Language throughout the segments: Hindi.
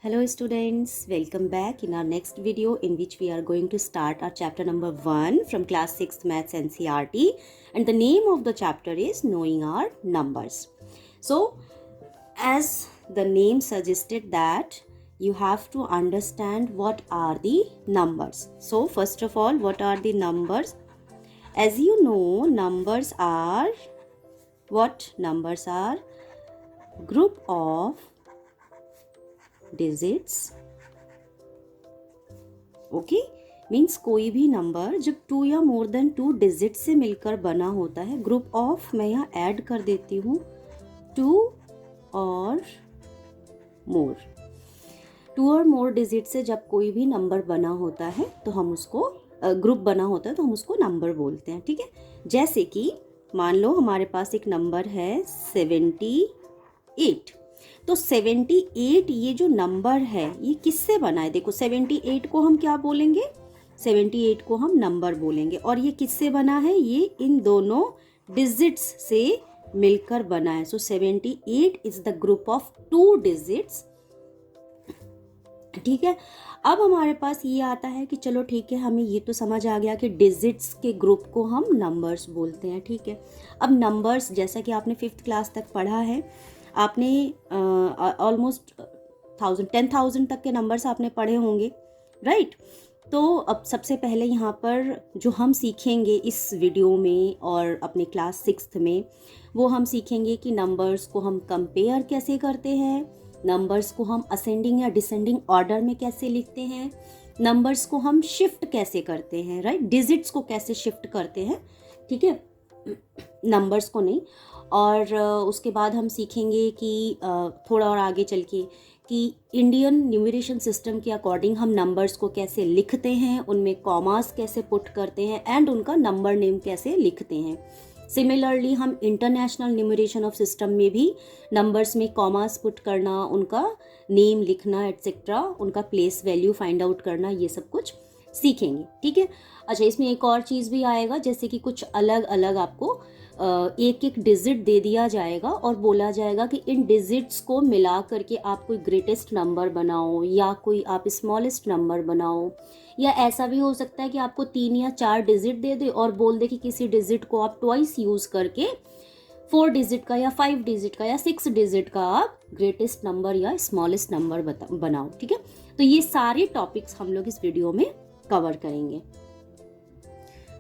Hello students, welcome back in our next video in which we are going to start our chapter number 1 from class 6th Maths NCERT, and the name of the chapter is Knowing Our Numbers. So as the name suggested that you have to understand what are the numbers. So first of all, what are the numbers? As you know, numbers are group of digits. Okay, means कोई भी नंबर जब 2 या मोर देन 2 डिजिट से मिलकर बना होता है. ग्रुप ऑफ मैं यहाँ ऐड कर देती हूँ 2 और मोर डिजिट से जब कोई भी नंबर बना होता है तो हम उसको ग्रुप बना होता है तो हम उसको नंबर बोलते हैं. ठीक है, जैसे कि मान लो हमारे पास एक नंबर है 78. तो 78 ये जो नंबर है ये किससे बना है? देखो 78 को हम क्या बोलेंगे? 78 को हम नंबर बोलेंगे. और ये किससे बना है? ये इन दोनों डिजिट्स से मिलकर बना है. सो 78 is the group of 2 digits. ठीक है, अब हमारे पास ये आता है कि चलो ठीक है, हमें ये तो समझ आ गया कि डिजिट्स के ग्रुप को हम नंबर्स बोलते हैं. ठीक है, अब नंबर्स जैसा कि आपने 5th क्लास तक पढ़ा है, आपने ऑलमोस्ट 10,000 तक के नंबर्स आपने पढ़े होंगे, राइट? तो अब सबसे पहले यहाँ पर जो हम सीखेंगे इस वीडियो में और अपने क्लास 6th में, वो हम सीखेंगे कि नंबर्स को हम कंपेयर कैसे करते हैं, नंबर्स को हम असेंडिंग या डिसेंडिंग ऑर्डर में कैसे लिखते हैं, नंबर्स को हम शिफ्ट कैसे करते हैं, राइट? डिजिट्स को कैसे शिफ्ट करते हैं, ठीक है, नंबर्स को नहीं. और उसके बाद हम सीखेंगे कि थोड़ा और आगे चल के कि इंडियन न्यूमरेशन सिस्टम के अकॉर्डिंग हम नंबर्स को कैसे लिखते हैं, उनमें कॉमास कैसे पुट करते हैं एंड उनका नंबर नेम कैसे लिखते हैं. सिमिलरली हम इंटरनेशनल न्यूमरेशन ऑफ सिस्टम में भी नंबर्स में कॉमास पुट करना, उनका नेम लिखना एटसेट्रा, उनका प्लेस वैल्यू फाइंड आउट करना, ये सब कुछ सीखेंगे. ठीक है, अच्छा, इसमें एक और चीज़ भी आएगा, जैसे कि कुछ अलग अलग आपको एक एक डिजिट दे दिया जाएगा और बोला जाएगा कि इन डिजिट्स को मिला करके आप कोई ग्रेटेस्ट नंबर बनाओ या कोई आप स्मॉलेस्ट नंबर बनाओ. या ऐसा भी हो सकता है कि आपको 3 या 4 डिजिट दे दे और बोल दे कि किसी डिजिट को आप ट्वाइस यूज़ करके 4 डिजिट का या 5 डिजिट का या 6 डिजिट का आप ग्रेटेस्ट नंबर या स्मॉलेस्ट नंबर बनाओ. ठीक है, तो ये सारे टॉपिक्स हम लोग इस वीडियो में कवर करेंगे.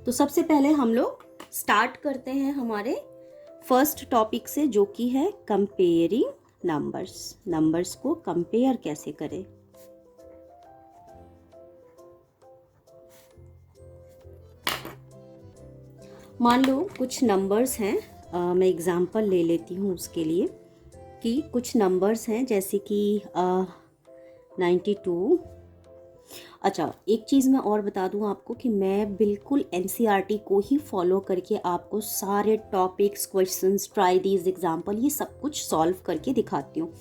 तो सबसे पहले हम लोग स्टार्ट करते हैं हमारे फर्स्ट टॉपिक से, जो कि है कंपेयरिंग नंबर्स. नंबर्स को कंपेयर कैसे करें. मान लो कुछ नंबर्स हैं, मैं एग्जांपल ले लेती हूँ उसके लिए कि कुछ नंबर्स हैं जैसे कि 92. अच्छा, एक चीज़ मैं और बता दूं आपको कि मैं बिल्कुल NCERT को ही फॉलो करके आपको सारे topics, questions, try these example, ये सब कुछ सॉल्व करके दिखाती हूँ.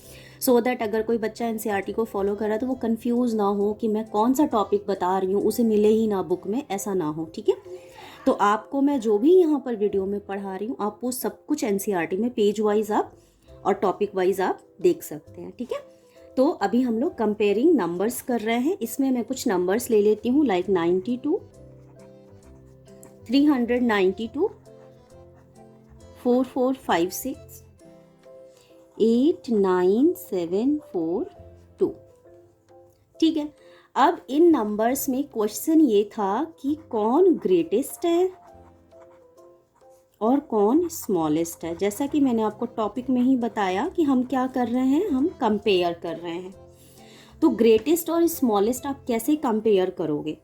सो दैट अगर कोई बच्चा NCERT को फॉलो कर रहा है तो वो कंफ्यूज ना हो कि मैं कौन सा टॉपिक बता रही हूँ, उसे मिले ही ना बुक में, ऐसा ना हो. ठीक है, तो आपको मैं जो भी यहाँ पर वीडियो में पढ़ा रही हूँ, आप वो सब कुछ NCERT में पेज वाइज आप और टॉपिक वाइज आप देख सकते हैं. ठीक है, तो अभी हम लोग कंपेयरिंग नंबर्स कर रहे हैं. इसमें मैं कुछ नंबर्स ले लेती हूँ, लाइक 92, 392, 4456, 89742. ठीक है, अब इन नंबर्स में क्वेश्चन ये था कि कौन ग्रेटेस्ट है और कौन स्मॉलेस्ट है. जैसा कि मैंने आपको टॉपिक में ही बताया कि हम क्या कर रहे हैं, हम कंपेयर कर रहे हैं. तो ग्रेटेस्ट और स्मॉलेस्ट आप कैसे कंपेयर करोगे?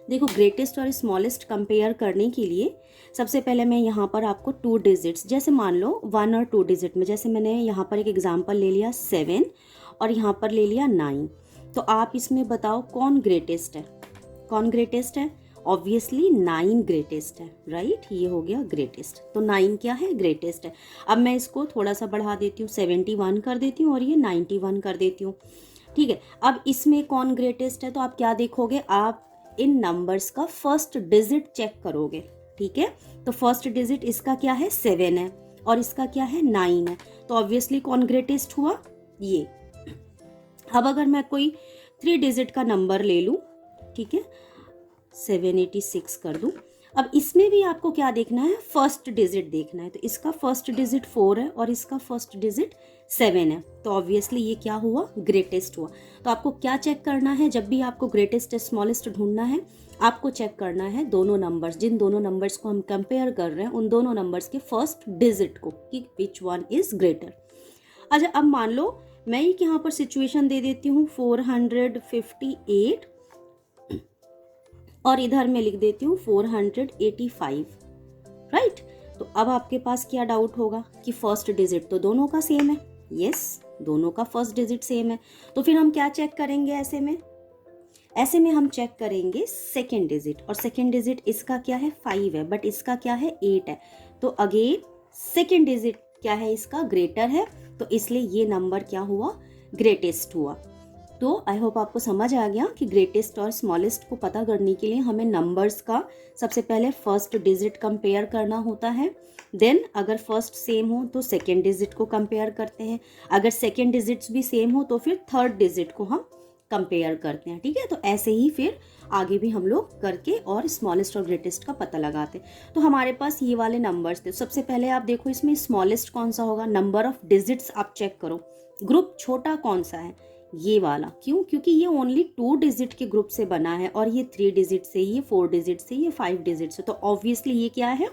देखो, ग्रेटेस्ट और स्मॉलेस्ट कंपेयर करने के लिए सबसे पहले मैं यहाँ पर आपको 2 डिजिट्स, जैसे मान लो 1 और 2 डिजिट में, जैसे मैंने यहाँ पर एक एग्जांपल ले लिया 7 और यहाँ पर ले लिया 9. तो आप इसमें बताओ कौन ग्रेटेस्ट है. कौन ग्रेटेस्ट है? ऑब्वियसली 9 ग्रेटेस्ट है, राइट? ये हो गया ग्रेटेस्ट. तो 9 क्या है? ग्रेटेस्ट है. अब मैं इसको थोड़ा सा बढ़ा देती हूँ, 71 कर देती हूँ और ये 91 कर देती हूँ. ठीक है, अब इसमें कौन ग्रेटेस्ट है? तो आप क्या देखोगे, आप इन नंबर्स का फर्स्ट डिजिट चेक करोगे. ठीक है, तो फर्स्ट डिजिट इसका क्या है? 7 है और इसका क्या है? 9 है. तो ऑब्वियसली कौन ग्रेटेस्ट हुआ? ये. अब अगर मैं कोई 3 डिजिट का नंबर ले लूँ, ठीक है, 786 कर दूँ। अब इसमें भी आपको क्या देखना है, फर्स्ट डिजिट देखना है। तो इसका फर्स्ट डिजिट 4 है और इसका फर्स्ट डिजिट 7 है, तो ऑब्वियसली ये क्या हुआ, ग्रेटेस्ट हुआ। तो आपको क्या चेक करना है, जब भी आपको ग्रेटेस्ट स्मॉलेस्ट ढूंढना है, आपको चेक करना है दोनों नंबर्स, जिन दोनों नंबर्स को हम कंपेयर कर रहे हैं उन दोनों नंबर्स के फर्स्ट डिजिट को, कि विच वन इज ग्रेटर। अच्छा, अब मान लो मैं एक यहाँ पर सिचुएशन दे देती हूँ 458 और इधर मैं लिख देती हूँ 485, राइट। तो अब आपके पास क्या डाउट होगा कि फर्स्ट डिजिट तो दोनों का सेम है। यस, दोनों का फर्स्ट डिजिट सेम है। तो फिर हम क्या चेक करेंगे, ऐसे में हम चेक करेंगे सेकेंड डिजिट, और सेकेंड डिजिट इसका क्या है 5 है, बट इसका क्या है 8 है। तो अगेन सेकेंड डिजिट क्या है इसका, ग्रेटर है, तो इसलिए ये नंबर क्या हुआ, ग्रेटेस्ट हुआ। तो आई होप आपको समझ आ गया कि ग्रेटेस्ट और स्मॉलेस्ट को पता करने के लिए हमें नंबर्स का सबसे पहले फर्स्ट डिजिट कंपेयर करना होता है, देन अगर फर्स्ट सेम हो तो सेकेंड डिजिट को कंपेयर करते हैं, अगर सेकेंड डिजिट्स भी सेम हो तो फिर थर्ड डिजिट को हम कंपेयर करते हैं, ठीक है। तो ऐसे ही फिर आगे भी हम लोग करके और स्मॉलेस्ट और ग्रेटेस्ट का पता लगाते हैं। तो हमारे पास ये वाले नंबर्स थे। सबसे पहले आप देखो इसमें स्मॉलेस्ट कौन सा होगा, नंबर ऑफ डिजिट्स आप चेक करो, ग्रुप छोटा कौन सा है, ये वाला। क्यों, क्योंकि ये ओनली 2 डिजिट के ग्रुप से बना है और ये 3 डिजिट से, ये 4 डिजिट से, ये 5 डिजिट से, तो ऑब्वियसली ये क्या है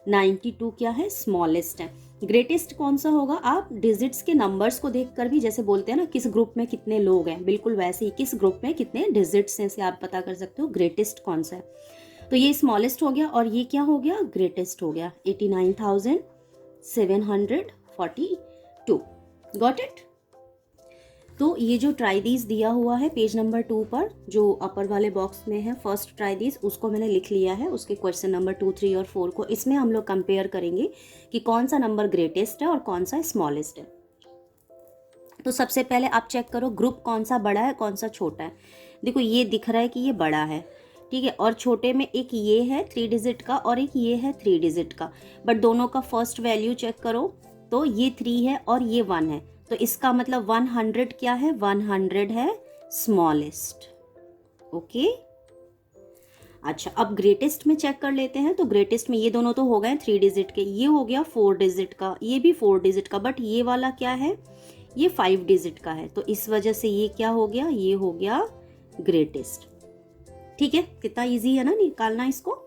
92 क्या है, स्मॉलेस्ट है। ग्रेटेस्ट कौन सा होगा, आप डिजिट्स के नंबर्स को देखकर भी, जैसे बोलते हैं ना किस ग्रुप में कितने लोग हैं, बिल्कुल वैसे ही किस ग्रुप में कितने डिजिट्स हैं से आप पता कर सकते हो ग्रेटेस्ट कौन सा है। तो ये स्मॉलेस्ट हो गया और ये क्या हो गया, ग्रेटेस्ट हो गया, 89,742। Got it. तो ये जो ट्राई दीज दिया हुआ है पेज नंबर 2 पर, जो अपर वाले बॉक्स में है फर्स्ट ट्राई दीज, उसको मैंने लिख लिया है, उसके क्वेश्चन नंबर 2, 3 और 4 को। इसमें हम लोग कंपेयर करेंगे कि कौन सा नंबर ग्रेटेस्ट है और कौन सा स्मॉलेस्ट है। तो सबसे पहले आप चेक करो ग्रुप कौन सा बड़ा है कौन सा छोटा है। देखो ये दिख रहा है कि ये बड़ा है, ठीक है, और छोटे में एक ये है 3 डिजिट का और एक ये है 3 डिजिट का, बट दोनों का फर्स्ट वैल्यू चेक करो तो ये 3 है और ये 1 है, तो इसका मतलब 100 क्या है, 100 है स्मॉलेस्ट। ओके, अच्छा अब ग्रेटेस्ट में चेक कर लेते हैं। तो ग्रेटेस्ट में ये दोनों तो हो गए 3 डिजिट के, ये हो गया 4 डिजिट का, ये भी 4 डिजिट का, बट ये वाला क्या है, ये 5 डिजिट का है, तो इस वजह से ये क्या हो गया, ये हो गया ग्रेटेस्ट। ठीक है, कितना इजी है ना निकालना इसको।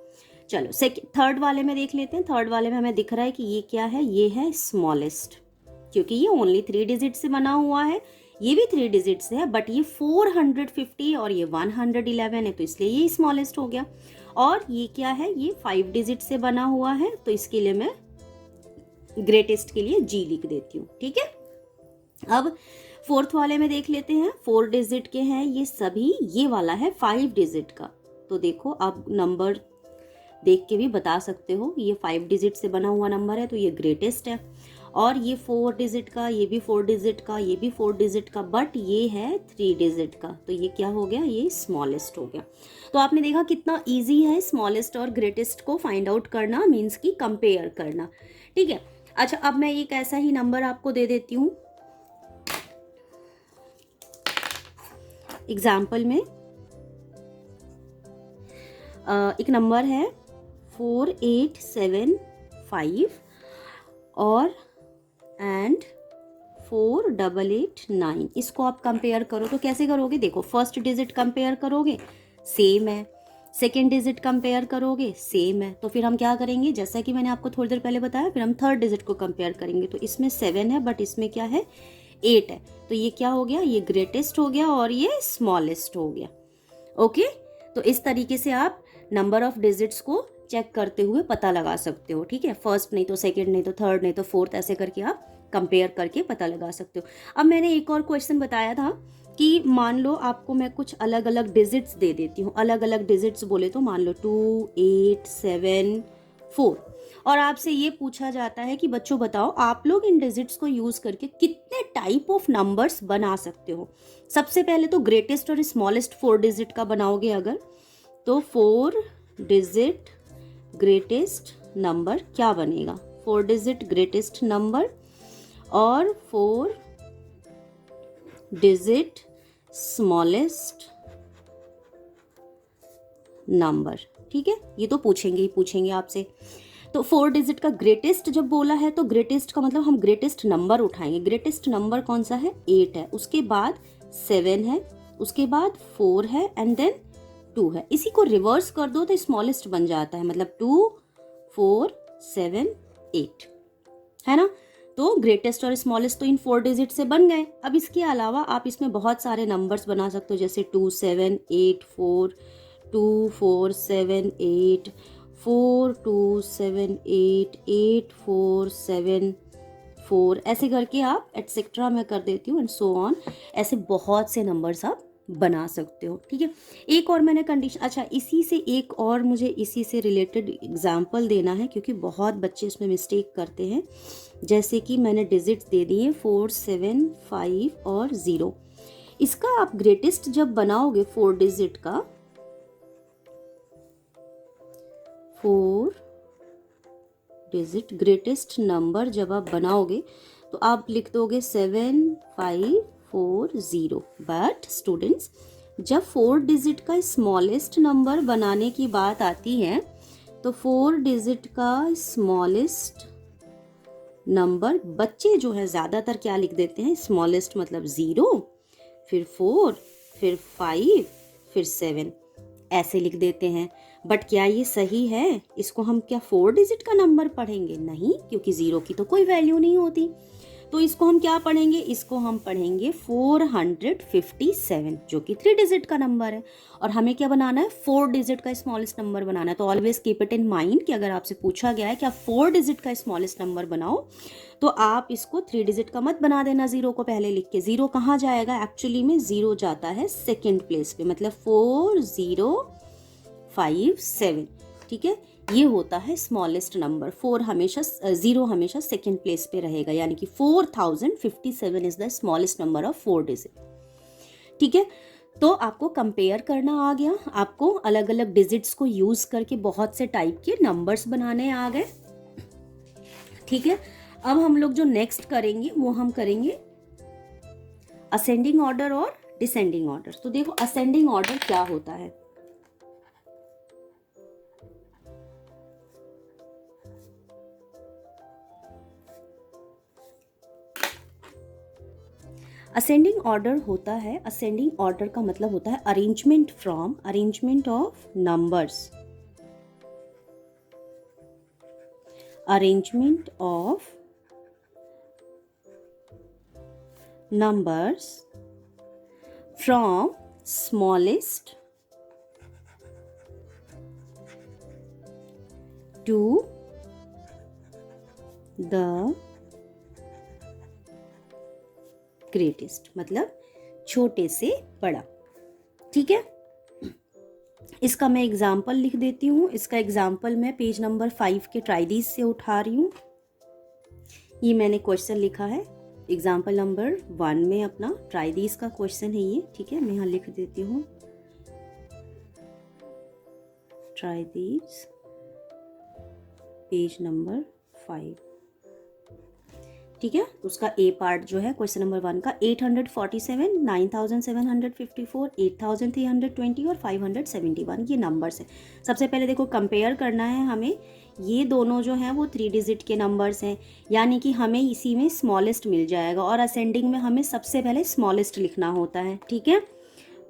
चलो थर्ड वाले में देख लेते हैं। थर्ड वाले में हमें दिख रहा है कि ये क्या है, ये है स्मॉलेस्ट, क्योंकि ये ओनली 3 डिजिट से बना हुआ है, ये भी 3 डिजिट से है, बट ये 450 और ये 111 है, तो इसलिए ये स्मॉलेस्ट हो गया। और ये क्या है, ये 5 डिजिट से बना हुआ है, तो इसके लिए मैं ग्रेटेस्ट के लिए जी लिख देती हूँ। ठीक है, अब फोर्थ वाले में देख लेते हैं। 4 डिजिट के हैं ये सभी, ये वाला है 5 डिजिट का। तो देखो आप नंबर देख के भी बता सकते हो, ये 5 डिजिट से बना हुआ नंबर है तो ये ग्रेटेस्ट है, और ये 4 डिजिट का, ये भी 4 डिजिट का, ये भी 4 डिजिट का, बट ये है 3 डिजिट का, तो ये क्या हो गया, ये स्मॉलेस्ट हो गया। तो आपने देखा कितना इजी है स्मॉलेस्ट और ग्रेटेस्ट को फाइंड आउट करना, मीन्स की कंपेयर करना। ठीक है, अच्छा अब मैं एक ऐसा ही नंबर आपको दे देती हूँ एग्जाम्पल में। एक नंबर है 4875 और एंड 4889, इसको आप कंपेयर करो तो कैसे करोगे, देखो फर्स्ट डिजिट कंपेयर करोगे सेम है, सेकेंड डिजिट कंपेयर करोगे सेम है, तो फिर हम क्या करेंगे, जैसा कि मैंने आपको थोड़ी देर पहले बताया, फिर हम थर्ड डिजिट को कंपेयर करेंगे। तो इसमें 7 है बट इसमें क्या है 8 है, तो ये क्या हो गया, ये ग्रेटेस्ट हो गया और ये स्मॉलेस्ट हो गया। ओके, तो इस तरीके से आप नंबर ऑफ डिजिट्स को चेक करते हुए पता लगा सकते हो। ठीक है, फर्स्ट नहीं तो सेकंड नहीं तो थर्ड नहीं तो फोर्थ, ऐसे करके आप कंपेयर करके पता लगा सकते हो। अब मैंने एक और क्वेश्चन बताया था कि मान लो आपको मैं कुछ अलग अलग डिजिट्स दे देती हूँ, अलग अलग डिजिट्स बोले तो मान लो 2, 8, 7, 4, और आपसे ये पूछा जाता है कि बच्चों बताओ आप लोग इन डिजिट्स को यूज करके कितने टाइप ऑफ नंबर्स बना सकते हो। सबसे पहले तो ग्रेटेस्ट और स्मॉलेस्ट 4 डिजिट का बनाओगे अगर, तो 4 डिजिट ग्रेटेस्ट नंबर क्या बनेगा, 4 डिजिट ग्रेटेस्ट नंबर और 4 डिजिट स्मॉलेस्ट नंबर, ठीक है, ये तो पूछेंगे ही पूछेंगे आपसे। तो 4 डिजिट का ग्रेटेस्ट जब बोला है तो ग्रेटेस्ट का मतलब हम ग्रेटेस्ट नंबर उठाएंगे। ग्रेटेस्ट नंबर कौन सा है? 8 है, उसके बाद 7 है, उसके बाद 4 है एंड देन 2 है। इसी को रिवर्स कर दो तो स्मॉलेस्ट बन जाता है, मतलब 2 4 7 8, है ना। तो ग्रेटेस्ट और स्मॉलेस्ट तो इन 4 डिजिट से बन गए। अब इसके अलावा आप इसमें बहुत सारे नंबर्स बना सकते हो, जैसे 2 7 8 4, 2 4 7 8 4, 2 7 8 8 4 7 4, ऐसे करके आप एटसेट्रा मैं कर देती हूँ एंड सो ऑन। ऐसे बहुत से नंबर्स आप बना सकते हो, ठीक है। एक और मैंने कंडीशन, अच्छा इसी से एक और मुझे इसी से रिलेटेड एग्जाम्पल देना है, क्योंकि बहुत बच्चे इसमें मिस्टेक करते हैं। जैसे कि मैंने डिजिट्स दे दिए 4 7 5 और 0। इसका आप ग्रेटेस्ट जब बनाओगे 4 डिजिट का, 4 डिजिट ग्रेटेस्ट नंबर जब आप बनाओगे तो आप लिख दोगे 7 5 4 0। बट स्टूडेंट्स, जब 4 डिजिट का स्मॉलेस्ट नंबर बनाने की बात आती है तो 4 डिजिट का स्मॉलेस्ट नंबर बच्चे जो है ज़्यादातर क्या लिख देते हैं? स्मॉलेस्ट मतलब 0, फिर 4, फिर 5, फिर 7, ऐसे लिख देते हैं। बट क्या ये सही है? इसको हम क्या 4 डिजिट का नंबर पढ़ेंगे? नहीं, क्योंकि 0 की तो कोई वैल्यू नहीं होती। तो इसको हम क्या पढ़ेंगे? इसको हम पढ़ेंगे 457, जो कि 3 डिजिट का नंबर है। और हमें क्या बनाना है? 4 डिजिट का स्मॉलेस्ट नंबर बनाना है। तो always keep it in mind कि अगर आपसे पूछा गया है कि आप 4 डिजिट का स्मॉलेस्ट नंबर बनाओ, तो आप इसको 3 डिजिट का मत बना देना 0 को पहले लिख के। 0 कहाँ जाएगा? एक्चुअली में 0 जाता है सेकेंड प्लेस पे, मतलब 4057, ठीक है। ये होता है स्मॉलेस्ट नंबर। 0 हमेशा सेकेंड प्लेस पे रहेगा, यानी कि 4057 is the smallest number of 4 digit, ठीक है। तो आपको कंपेयर करना आ गया, आपको अलग अलग डिजिट्स को यूज करके बहुत से टाइप के नंबर्स बनाने आ गए, ठीक है। अब हम लोग जो नेक्स्ट करेंगे वो हम करेंगे असेंडिंग ऑर्डर और डिसेंडिंग ऑर्डर। तो देखो असेंडिंग ऑर्डर क्या होता है। असेंडिंग ऑर्डर होता है, असेंडिंग ऑर्डर का मतलब होता है arrangement of numbers, arrangement of numbers from smallest to the greatest, मतलब छोटे से बड़ा, ठीक है। इसका मैं एग्जाम्पल लिख देती हूँ। इसका एग्जाम्पल मैं पेज नंबर 5 के ट्राइडीज से उठा रही हूँ। ये मैंने क्वेश्चन लिखा है एग्जाम्पल नंबर 1 में, अपना ट्राइडीज का क्वेश्चन है ये, ठीक है। मैं यहाँ लिख देती हूँ ट्राइडीज पेज नंबर 5, ठीक है। उसका ए पार्ट जो है क्वेश्चन नंबर 1 का 847, 9754, 8320 और 571, ये नंबर्स है। सबसे पहले देखो कंपेयर करना है हमें, ये दोनों जो हैं वो 3 डिजिट के नंबर्स हैं, यानी कि हमें इसी में स्मॉलेस्ट मिल जाएगा, और असेंडिंग में हमें सबसे पहले स्मॉलेस्ट लिखना होता है, ठीक है।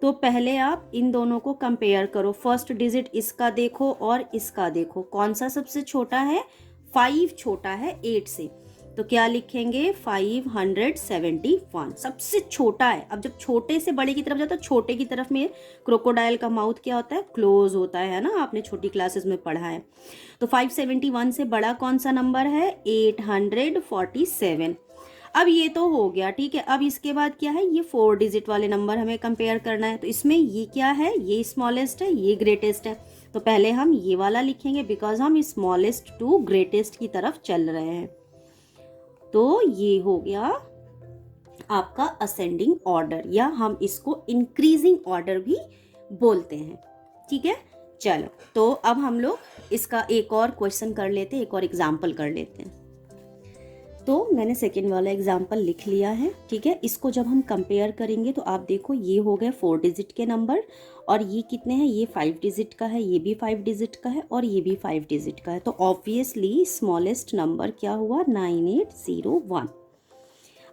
तो पहले आप इन दोनों को कंपेयर करो। फर्स्ट डिजिट इसका देखो और इसका देखो, कौन सा सबसे छोटा है? 5 छोटा है 8 से, तो क्या लिखेंगे? 571 सबसे छोटा है। अब जब छोटे से बड़े की तरफ जाता है, छोटे की तरफ में क्रोकोडाइल का माउथ क्या होता है? क्लोज होता है ना, आपने छोटी क्लासेस में पढ़ा है। तो 571 से बड़ा कौन सा नंबर है? 847। अब ये तो हो गया, ठीक है। अब इसके बाद क्या है? ये 4 डिजिट वाले नंबर हमें कंपेयर करना है। तो इसमें ये क्या है? ये स्मॉलेस्ट है, ये ग्रेटेस्ट है। तो पहले हम ये वाला लिखेंगे, बिकॉज हम स्मॉलेस्ट टू ग्रेटेस्ट की तरफ चल रहे हैं। तो ये हो गया आपका असेंडिंग ऑर्डर, या हम इसको इंक्रीजिंग ऑर्डर भी बोलते हैं, ठीक है। चलो, तो अब हम लोग इसका एक और क्वेश्चन कर लेते हैं, एक और एग्जाम्पल कर लेते हैं। तो मैंने सेकेंड वाला एग्जाम्पल लिख लिया है, ठीक है। इसको जब हम कंपेयर करेंगे तो आप देखो ये हो गए 4 डिजिट के नंबर, और ये कितने हैं, ये 5 डिजिट का है, ये भी 5 डिजिट का है, और ये भी 5 डिजिट का है। तो ऑब्वियसली स्मॉलेस्ट नंबर क्या हुआ, 9801।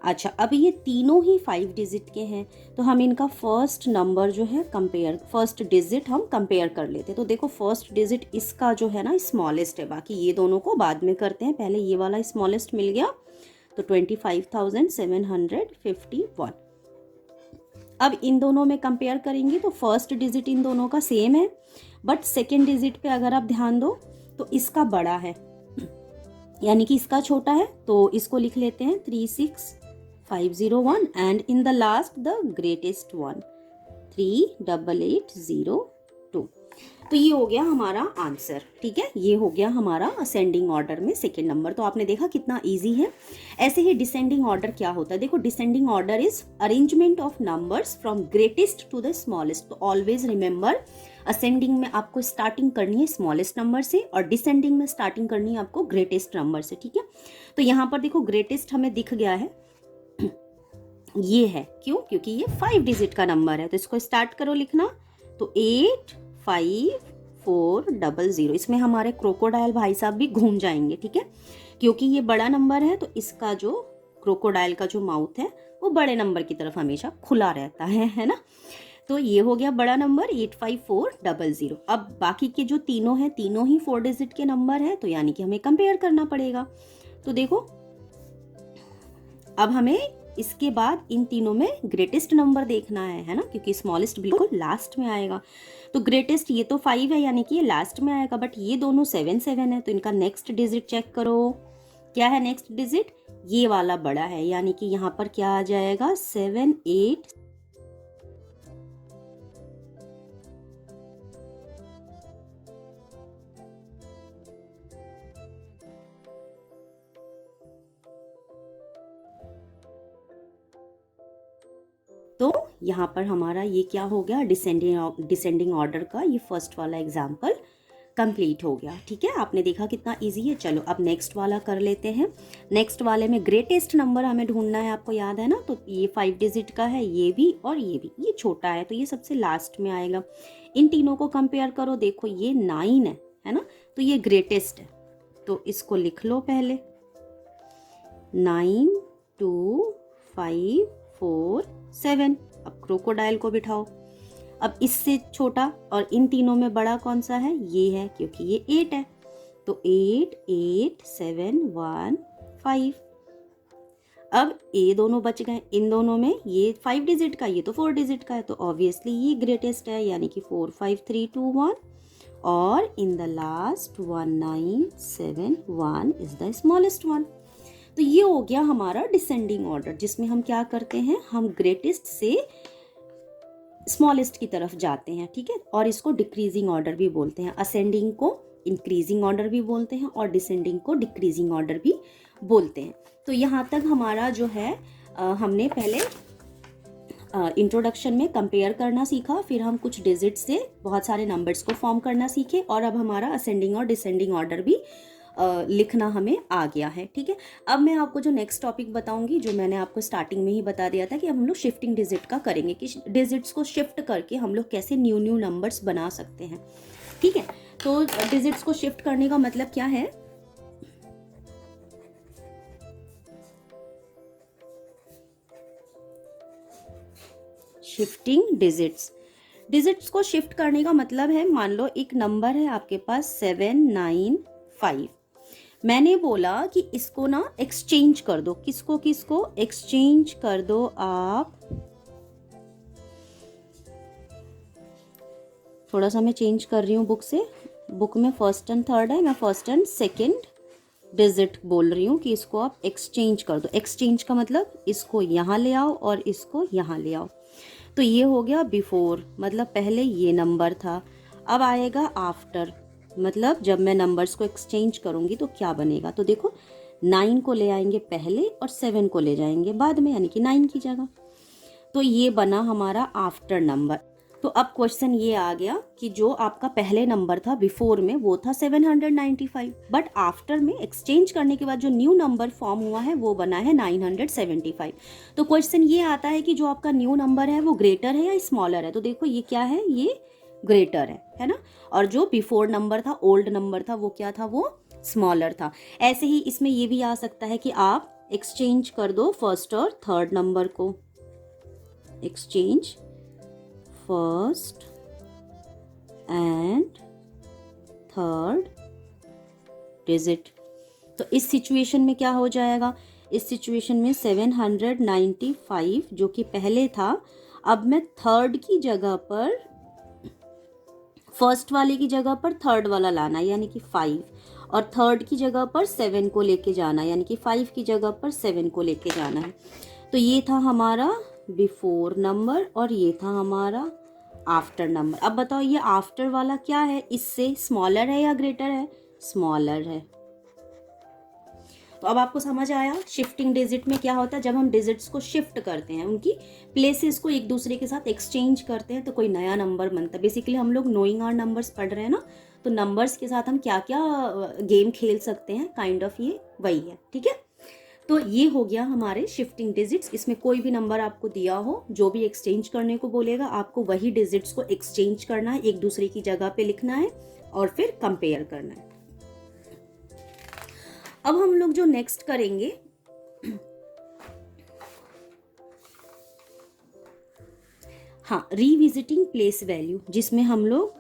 अच्छा, अब ये तीनों ही 5 डिजिट के हैं, तो हम इनका फर्स्ट नंबर जो है कंपेयर, फर्स्ट डिजिट हम कंपेयर कर लेते हैं। तो देखो फर्स्ट डिजिट इसका जो है ना स्मॉलेस्ट है, बाकी ये दोनों को बाद में करते हैं, पहले ये वाला स्मॉलेस्ट मिल गया तो 25,751। अब इन दोनों में कंपेयर करेंगे तो फर्स्ट डिजिट इन दोनों का सेम है, बट सेकेंड डिजिट पे अगर आप ध्यान दो तो इसका बड़ा है, यानी कि इसका छोटा है, तो इसको लिख लेते हैं 36501, and in the last the greatest one 38802। तो ये हो गया हमारा आंसर, ठीक है। ये हो गया हमारा असेंडिंग ऑर्डर में सेकेंड नंबर। तो आपने देखा कितना इजी है। ऐसे ही डिसेंडिंग ऑर्डर क्या होता है, देखो descending order is arrangement of numbers from greatest to the smallest. तो ऑलवेज रिमेंबर, असेंडिंग में आपको स्टार्टिंग करनी है स्मॉलेस्ट नंबर से, और डिसेंडिंग में स्टार्टिंग करनी है आपको ग्रेटेस्ट नंबर से, ठीक है। तो यहाँ पर देखो ग्रेटेस्ट हमें दिख गया है, ये है, क्यों, क्योंकि ये 5 डिजिट का नंबर है। तो इसको स्टार्ट करो लिखना, तो 85400। इसमें हमारे क्रोकोडाइल भाई साहब भी घूम जाएंगे, ठीक है, क्योंकि ये बड़ा नंबर है, तो इसका जो क्रोकोडाइल का जो माउथ है वो बड़े नंबर की तरफ हमेशा खुला रहता है ना। तो ये हो गया बड़ा नंबर 85400। अब बाकी के जो तीनों हैं, तीनों ही 4 डिजिट के नंबर हैं, तो यानी कि हमें कंपेयर करना पड़ेगा। तो देखो अब हमें इसके बाद इन तीनों में ग्रेटेस्ट नंबर देखना है ना, क्योंकि स्मॉलेस्ट बिल्कुल लास्ट में आएगा। तो ग्रेटेस्ट ये तो 5 है, यानी कि ये लास्ट में आएगा, बट ये दोनों 7 है, तो इनका नेक्स्ट डिजिट चेक करो, क्या है नेक्स्ट डिजिट, ये वाला बड़ा है, यानी कि यहाँ पर क्या आ जाएगा 78। तो यहाँ पर हमारा ये क्या हो गया, डिसेंडिंग ऑर्डर का ये फर्स्ट वाला एग्जाम्पल कंप्लीट हो गया, ठीक है। आपने देखा कितना इजी है। चलो अब नेक्स्ट वाला कर लेते हैं। नेक्स्ट वाले में ग्रेटेस्ट नंबर हमें ढूंढना है, आपको याद है ना। तो ये 5 डिजिट का है, ये भी और ये भी, ये छोटा है तो ये सबसे लास्ट में आएगा। इन तीनों को कंपेयर करो, देखो ये 9 है ना, तो ये ग्रेटेस्ट है, तो इसको लिख लो पहले 9 2 5 4 7। अब क्रोकोडाइल को बिठाओ, अब इससे छोटा और इन तीनों में बड़ा कौन सा है, ये है, क्योंकि ये 8 है, तो 8 8 7 1 5। अब ये दोनों बच गए, इन दोनों में ये 5 डिजिट का, ये तो 4 डिजिट का है, तो ऑब्वियसली ये ग्रेटेस्ट है, यानी कि 4 5 3 2 1, और in the last 1971 is the smallest one. तो ये हो गया हमारा डिसेंडिंग ऑर्डर, जिसमें हम क्या करते हैं, हम ग्रेटेस्ट से स्मॉलेस्ट की तरफ जाते हैं, ठीक है। और इसको डिक्रीजिंग ऑर्डर भी बोलते हैं, असेंडिंग को इंक्रीजिंग ऑर्डर भी बोलते हैं, और डिसेंडिंग को डिक्रीजिंग ऑर्डर भी बोलते हैं। तो यहाँ तक हमारा जो है हमने पहले इंट्रोडक्शन में कंपेयर करना सीखा, फिर हम कुछ डिजिट से बहुत सारे नंबर्स को फॉर्म करना सीखे, और अब हमारा असेंडिंग और डिसेंडिंग ऑर्डर भी लिखना हमें आ गया है, ठीक है। अब मैं आपको जो नेक्स्ट टॉपिक बताऊंगी, जो मैंने आपको स्टार्टिंग में ही बता दिया था कि हम लोग शिफ्टिंग डिजिट का करेंगे, कि डिजिट्स को शिफ्ट करके हम लोग कैसे न्यू न्यू नंबर्स बना सकते हैं, ठीक है। तो डिजिट्स को शिफ्ट करने का मतलब क्या है, शिफ्टिंग डिजिट्स को शिफ्ट करने का मतलब है, मान लो एक नंबर है आपके पास 795, मैंने बोला कि इसको ना एक्सचेंज कर दो, किसको किसको एक्सचेंज कर दो आप, थोड़ा सा मैं चेंज कर रही हूँ बुक से, बुक में फर्स्ट एंड थर्ड है, मैं फर्स्ट एंड सेकंड डिजिट बोल रही हूँ कि इसको आप एक्सचेंज कर दो। एक्सचेंज का मतलब इसको यहाँ ले आओ और इसको यहाँ ले आओ। तो ये हो गया बिफोर, मतलब पहले ये नंबर था, अब आएगा आफ्टर, मतलब जब मैं नंबर्स को एक्सचेंज करूँगी तो क्या बनेगा, तो देखो 9 को ले आएंगे पहले और 7 को ले जाएंगे बाद में, यानी कि 9 की जगह। तो ये बना हमारा आफ्टर नंबर। तो अब क्वेश्चन ये आ गया कि जो आपका पहले नंबर था बिफोर में वो था 795, बट आफ्टर में एक्सचेंज करने के बाद जो न्यू नंबर फॉर्म हुआ है वो बना है 975। तो क्वेश्चन ये आता है कि जो आपका न्यू नंबर है वो ग्रेटर है या स्मॉलर है। तो देखो ये क्या है, ये ग्रेटर है ना। और जो बिफोर नंबर था, ओल्ड नंबर था, वो क्या था, वो स्मॉलर था। ऐसे ही इसमें ये भी आ सकता है कि आप एक्सचेंज कर दो फर्स्ट और थर्ड नंबर को, exchange first and third digit. तो इस सिचुएशन में क्या हो जाएगा, इस सिचुएशन में 795 जो कि पहले था, अब मैं थर्ड की जगह पर, फर्स्ट वाले की जगह पर थर्ड वाला लाना यानी कि 5, और थर्ड की जगह पर 7 को लेके जाना यानी कि 5 की जगह पर 7 को लेके जाना है। तो ये था हमारा बिफोर नंबर और ये था हमारा आफ्टर नंबर। अब बताओ ये आफ्टर वाला क्या है, इससे स्मॉलर है या ग्रेटर है, स्मॉलर है। तो अब आपको समझ आया शिफ्टिंग डिजिट में क्या होता है। जब हम डिजिट्स को शिफ्ट करते हैं, उनकी प्लेसेस को एक दूसरे के साथ एक्सचेंज करते हैं, तो कोई नया नंबर बनता है। बेसिकली हम लोग नोइंग आवर नंबर्स पढ़ रहे हैं ना, तो नंबर्स के साथ हम क्या क्या गेम खेल सकते हैं, काइंड ऑफ ये वही है, ठीक है। तो ये हो गया हमारे शिफ्टिंग डिजिट्स। इसमें कोई भी नंबर आपको दिया हो, जो भी एक्सचेंज करने को बोलेगा, आपको वही डिजिट्स को एक्सचेंज करना है, एक दूसरे की जगह पे लिखना है और फिर कंपेयर करना है। अब हम लोग जो नेक्स्ट करेंगे, हाँ, रीविजिटिंग प्लेस वैल्यू, जिसमें हम लोग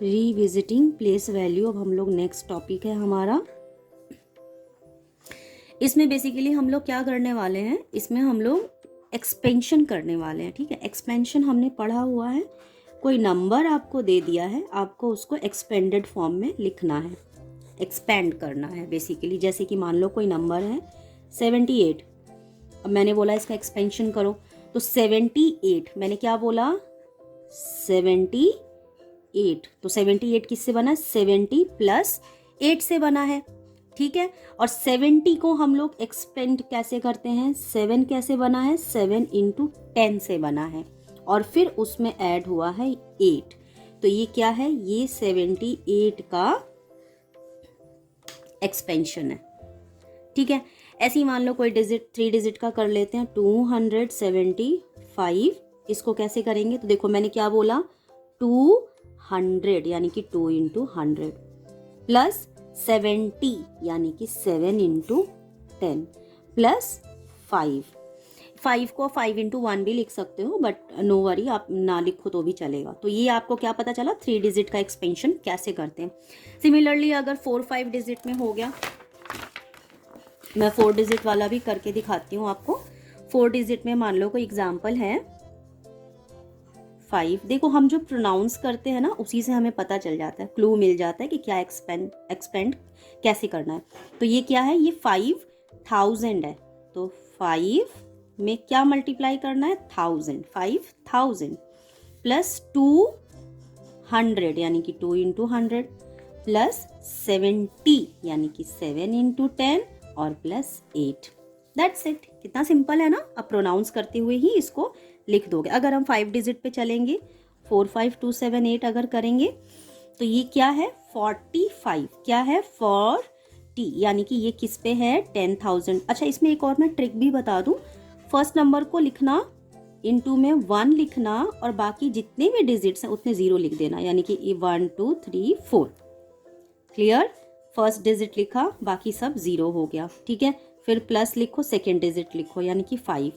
रीविजिटिंग प्लेस वैल्यू, अब हम लोग नेक्स्ट टॉपिक है हमारा। इसमें बेसिकली हम लोग क्या करने वाले हैं, इसमें हम लोग एक्सपेंशन करने वाले हैं, ठीक है। एक्सपेंशन हमने पढ़ा हुआ है, कोई नंबर आपको दे दिया है, आपको उसको एक्सपेंडेड फॉर्म में लिखना है, एक्सपेंड करना है बेसिकली। जैसे कि मान लो कोई नंबर है 78, अब मैंने बोला इसका एक्सपेंशन करो, तो 78 मैंने क्या बोला, 78, तो 78 किससे बना, 70 प्लस 8 से बना है, ठीक है। और 70 को हम लोग एक्सपेंड कैसे करते हैं, 7 कैसे बना है, 7 इंटू 10 से बना है, और फिर उसमें ऐड हुआ है 8। तो ये क्या है, ये 78 का एक्सपेंशन है, ठीक है। ऐसे ही मान लो कोई डिजिट 3 डिजिट का कर लेते हैं, 275। इसको कैसे करेंगे, तो देखो मैंने क्या बोला, 200 यानी कि 2 इंटू 100 प्लस 70 यानी कि 7 इंटू 10 प्लस 5 को 5 इंटू 1 भी लिख सकते हो, बट नो वरी, आप ना लिखो तो भी चलेगा। तो ये आपको क्या पता चला 3 डिजिट का एक्सपेंशन कैसे करते हैं। सिमिलरली अगर 4-5 डिजिट में हो गया, मैं 4 डिजिट वाला भी करके दिखाती हूँ आपको। 4 डिजिट में मान लो कोई एग्जाम्पल है 5, देखो हम जो प्रोनाउंस करते हैं ना उसी से हमें पता चल जाता है, क्लू मिल जाता है कि क्या एक्सपेंड कैसे करना है। तो ये क्या है, ये 5000 है, तो 5 में क्या मल्टीप्लाई करना है, 1000, 5000 प्लस 200 यानी कि 2 इंटू 100 प्लस 70 यानी कि 7 इंटू 10 और प्लस 8। That's it. कितना सिंपल है ना। अब प्रोनाउंस करते हुए ही इसको लिख दोगे। अगर हम 5 डिजिट पे चलेंगे, 4 5 2 7 8 अगर करेंगे, तो ये क्या है, 45, क्या है 40, यानी कि ये किस पे है, 10,000। अच्छा, इसमें एक और मैं ट्रिक भी बता दूं, फर्स्ट नंबर को लिखना, इनटू में 1 लिखना, और बाकी जितने भी डिजिट्स हैं उतने 0 लिख देना, यानी कि 1 2 3 4। क्लियर, फर्स्ट डिजिट लिखा, बाकी सब 0 हो गया, ठीक है। फिर प्लस लिखो, सेकेंड डिजिट लिखो यानी कि 5,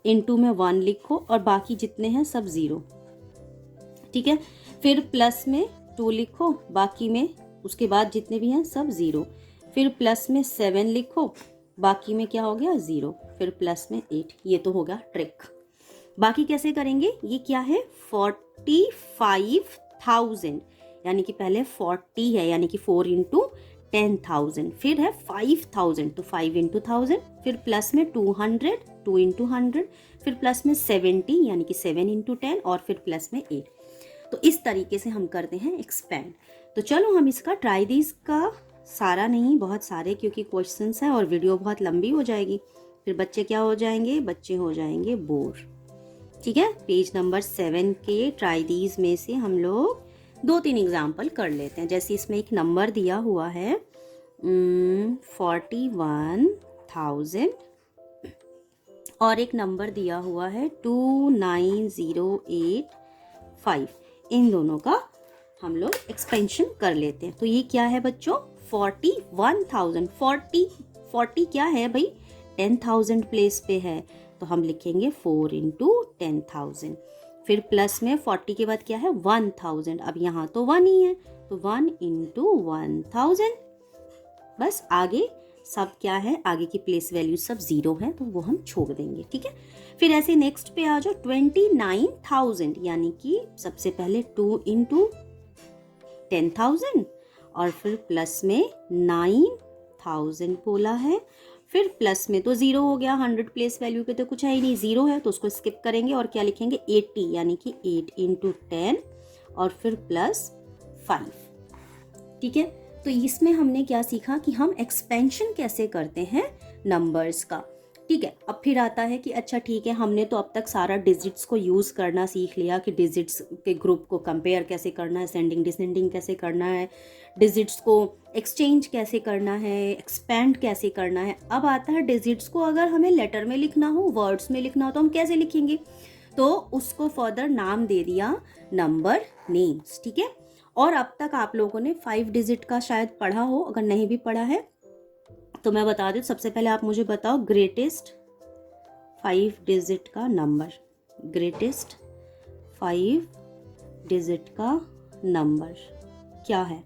इनटू में 1 लिखो और बाकी जितने हैं सब 0, ठीक है। फिर प्लस में 2 लिखो, बाकी में उसके बाद जितने भी हैं सब 0। फिर प्लस में 7 लिखो, बाकी में क्या हो गया 0। फिर प्लस में 8। ये तो होगा ट्रिक। बाकी कैसे करेंगे, ये क्या है 45,000, यानी कि पहले 40 है यानी कि 4 इंटू 10,000, फिर है 5,000 तो 5 इंटू 1000, फिर प्लस में 200, 2 इंटू 100, फिर प्लस में 70 यानी कि 7 इंटू 10 और फिर प्लस में 8। तो इस तरीके से हम करते हैं एक्सपेंड। तो चलो हम इसका ट्राई दिस का सारा नहीं, बहुत सारे, क्योंकि क्वेश्चंस हैं और वीडियो बहुत लंबी हो जाएगी, फिर बच्चे क्या हो जाएंगे, बच्चे हो जाएंगे बोर। ठीक है, पेज नंबर 7 के ट्राई दीज में से हम लोग 2-3 एग्जाम्पल कर लेते हैं। जैसे इसमें एक नंबर दिया हुआ है 41,000 और एक नंबर दिया हुआ है 29085। इन दोनों का हम लोग एक्सपेंशन कर लेते हैं। तो ये क्या है बच्चों, 41,000। 40 क्या है भाई, 10,000 प्लेस पे है, तो हम लिखेंगे 4 इंटू 10,000। फिर प्लस में 40 के बाद क्या है 1,000, अब यहाँ तो 1 ही है, तो 1 इंटू 1,000। बस आगे सब क्या है, आगे की प्लेस वैल्यू सब 0 है, तो वो हम छोड़ देंगे। ठीक है, फिर ऐसे नेक्स्ट पे आ जाओ 29,000, यानी कि सबसे पहले 2 इंटू 10,000 और फिर प्लस में 9,000 बोला है, फिर प्लस में तो 0 हो गया, 100 प्लेस वैल्यू पे तो कुछ है ही नहीं, 0 है, तो उसको स्किप करेंगे और क्या लिखेंगे 80, यानी कि 8 इंटू 10 और फिर प्लस 5। ठीक है, तो इसमें हमने क्या सीखा कि हम एक्सपेंशन कैसे करते हैं नंबर्स का। ठीक है, अब फिर आता है कि अच्छा ठीक है, हमने तो अब तक सारा डिजिट्स को यूज़ करना सीख लिया कि डिजिट्स के ग्रुप को कंपेयर कैसे करना है, सेंडिंग डिसेंडिंग कैसे करना है, डिजिट्स को एक्सचेंज कैसे करना है, एक्सपेंड कैसे करना है। अब आता है डिजिट्स को अगर हमें लेटर में लिखना हो, वर्ड्स में लिखना हो, तो हम कैसे लिखेंगे, तो उसको फर्दर नाम दे दिया नंबर नेम्स। ठीक है, और अब तक आप लोगों ने 5 डिजिट का शायद पढ़ा हो, अगर नहीं भी पढ़ा है तो मैं बता दूं। सबसे पहले आप मुझे बताओ ग्रेटेस्ट 5 डिजिट का नंबर, ग्रेटेस्ट 5 डिजिट का नंबर क्या है,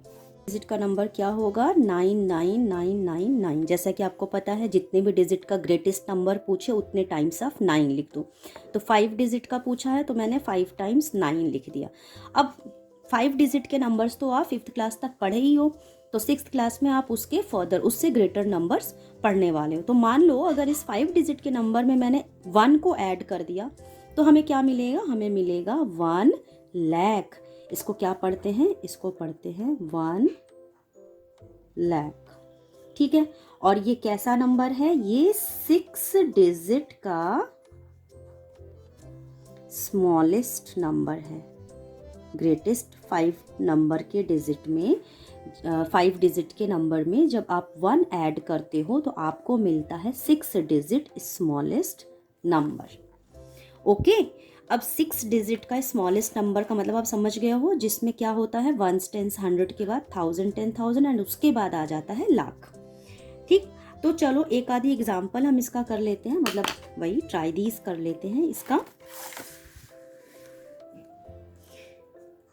डिजिट का नंबर क्या होगा 99999। जैसा कि आपको पता है जितने भी डिजिट का ग्रेटेस्ट नंबर पूछे उतने टाइम्स ऑफ 9 लिख दो, तो 5 डिजिट का पूछा है तो मैंने 5 टाइम्स 9 लिख दिया। अब 5 डिजिट के नंबर्स तो आप 5th क्लास तक पढ़े ही हो, तो 6th क्लास में आप उसके फर्दर उससे ग्रेटर नंबर्स पढ़ने वाले हो। तो मान लो अगर इस 5 डिजिट के नंबर में मैंने 1 को ऐड कर दिया तो हमें क्या मिलेगा, हमें मिलेगा 1 लाख। इसको क्या पढ़ते हैं, इसको पढ़ते हैं 1 लाख। ठीक है, और ये कैसा नंबर है, ये 6 डिजिट का स्मॉलेस्ट नंबर है। ग्रेटेस्ट 5 नंबर के डिजिट में 5 डिजिट के नंबर में जब आप 1 ऐड करते हो तो आपको मिलता है 6 डिजिट स्मॉलेस्ट नंबर। ओके, अब 6 डिजिट का स्मॉलेस्ट नंबर का मतलब आप समझ गए हो, जिसमें क्या होता है 1s 10s 100 के बाद 1000 10,000 एंड उसके बाद आ जाता है लाख। ठीक, तो चलो एक आधी एग्जाम्पल हम इसका कर लेते हैं, मतलब वही ट्राई दीज कर लेते हैं।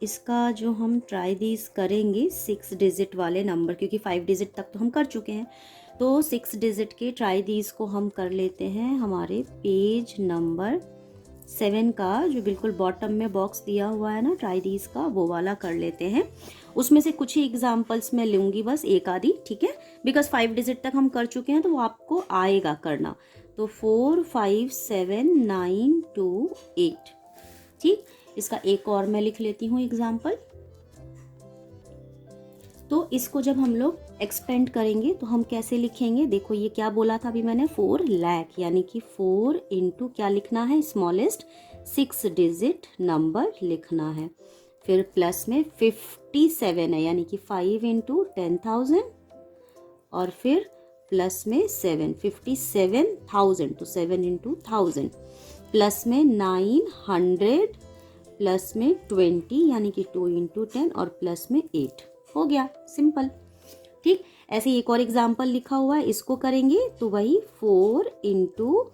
इसका जो हम ट्राई दीज करेंगे 6 डिजिट वाले नंबर, क्योंकि 5 डिजिट तक तो हम कर चुके हैं, तो 6 डिजिट के ट्राई दीज को हम कर लेते हैं हमारे पेज नंबर 7 का, जो बिल्कुल बॉटम में बॉक्स दिया हुआ है ना ट्राई दीज का, वो वाला कर लेते हैं। उसमें से कुछ ही एग्जाम्पल्स मैं लूँगी, बस एक आधी। ठीक है, बिकॉज 5 डिजिट तक हम कर चुके हैं तो वो आपको आएगा करना। तो 4 5 7 9 2 8। ठीक, इसका एक और मैं लिख लेती हूँ एग्जाम्पल। तो इसको जब हम लोग एक्सपेंड करेंगे तो हम कैसे लिखेंगे, देखो ये क्या बोला था अभी मैंने 4 लाख, यानी कि 4 इंटू क्या लिखना है, स्मॉलेस्ट 6 डिजिट नंबर लिखना है। फिर प्लस में 57 है, यानी कि 5 इंटू 10,000 और फिर प्लस में 7 57,000, तो 7 इंटू 1000, प्लस में 900 प्लस में 20 यानी कि 2 इंटू 10 और प्लस में 8। हो गया, सिंपल। ठीक, ऐसे एक और एग्जाम्पल लिखा हुआ है, इसको करेंगे तो वही 4 इंटू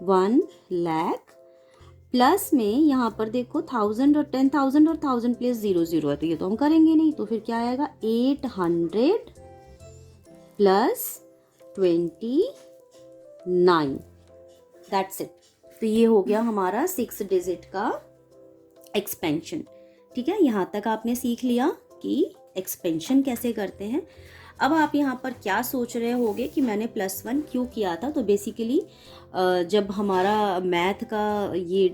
1 लाख प्लस में यहाँ पर देखो 1000 और 10,000 और 1000 प्लस 0 0 है, तो ये तो हम करेंगे नहीं, तो फिर क्या आएगा 800 प्लस 29। That's it. तो ये हो गया हमारा 6 डिजिट का एक्सपेंशन। ठीक है, यहाँ तक आपने सीख लिया कि एक्सपेंशन कैसे करते हैं। अब आप यहाँ पर क्या सोच रहे होगे कि मैंने +1 क्यों किया था, तो बेसिकली जब हमारा मैथ का ये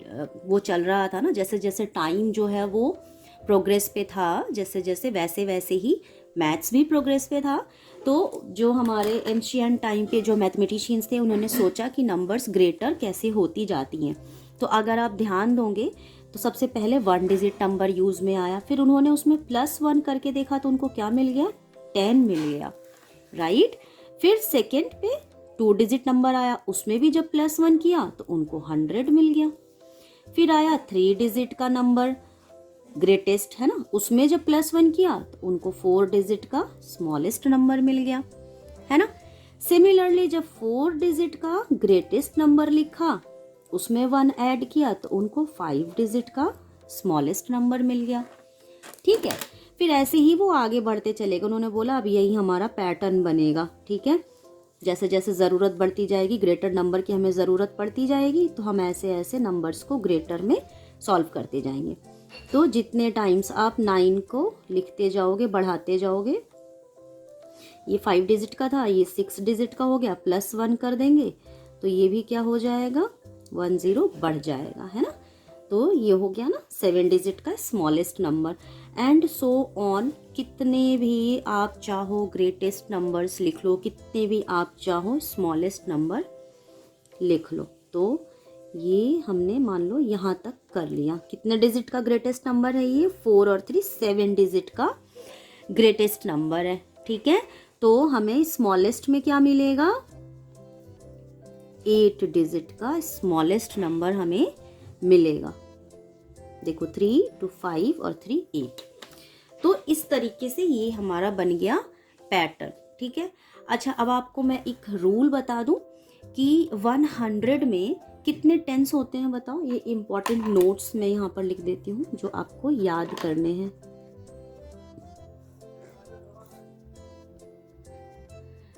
वो चल रहा था ना, जैसे जैसे टाइम जो है वो प्रोग्रेस पे था, जैसे जैसे वैसे वैसे ही मैथ्स भी प्रोग्रेस पे था। तो जो हमारे एंशियंट टाइम पे जो मैथमेटिशियंस थे उन्होंने सोचा कि नंबर्स ग्रेटर कैसे होती जाती हैं। तो अगर आप ध्यान दोगे तो सबसे पहले 1 डिजिट नंबर यूज़ में आया, फिर उन्होंने उसमें +1 करके देखा तो उनको क्या मिल गया, 10 मिल गया, राइट। फिर सेकेंड पे 2 डिजिट नंबर आया, उसमें भी जब +1 किया तो उनको 100 मिल गया। फिर आया 3 डिजिट का नंबर ग्रेटेस्ट, है ना, उसमें जब +1 किया तो उनको 4 डिजिट का स्मॉलेस्ट नंबर मिल गया, है ना। सिमिलरली जब 4 डिजिट का ग्रेटेस्ट नंबर लिखा, उसमें 1 ऐड किया तो उनको 5 डिजिट का स्मॉलेस्ट नंबर मिल गया, ठीक है। फिर ऐसे ही वो आगे बढ़ते चले गए। उन्होंने बोला अब यही हमारा पैटर्न बनेगा, ठीक है। जैसे जैसे ज़रूरत बढ़ती जाएगी, ग्रेटर नंबर की हमें ज़रूरत पड़ती जाएगी, तो हम ऐसे ऐसे नंबर्स को ग्रेटर में सॉल्व करते जाएंगे। तो जितने टाइम्स आप 9 को लिखते जाओगे, बढ़ाते जाओगे, ये 5 डिजिट का था, ये 6 डिजिट का हो गया, +1 कर देंगे तो ये भी क्या हो जाएगा, 10 बढ़ जाएगा, है ना। तो ये हो गया ना 7 डिजिट का smallest number, and so on. कितने भी आप चाहो ग्रेटेस्ट नंबर्स लिख लो, कितने भी आप चाहो स्मॉलेस्ट नंबर लिख लो। तो ये हमने मान लो यहाँ तक कर लिया। कितने डिजिट का ग्रेटेस्ट नंबर है ये, 4 और 3 7 डिजिट का ग्रेटेस्ट नंबर है, ठीक है। तो हमें स्मॉलेस्ट में क्या मिलेगा, 8 डिजिट का स्मॉलेस्ट नंबर हमें मिलेगा। देखो 3 to 5 और 3 8। तो इस तरीके से ये हमारा बन गया पैटर्न, ठीक है। अच्छा, अब आपको मैं एक रूल बता दूं कि 100 में कितने टेंस होते हैं बताओ। ये इंपॉर्टेंट नोट्स मैं यहाँ पर लिख देती हूँ जो आपको याद करने हैं।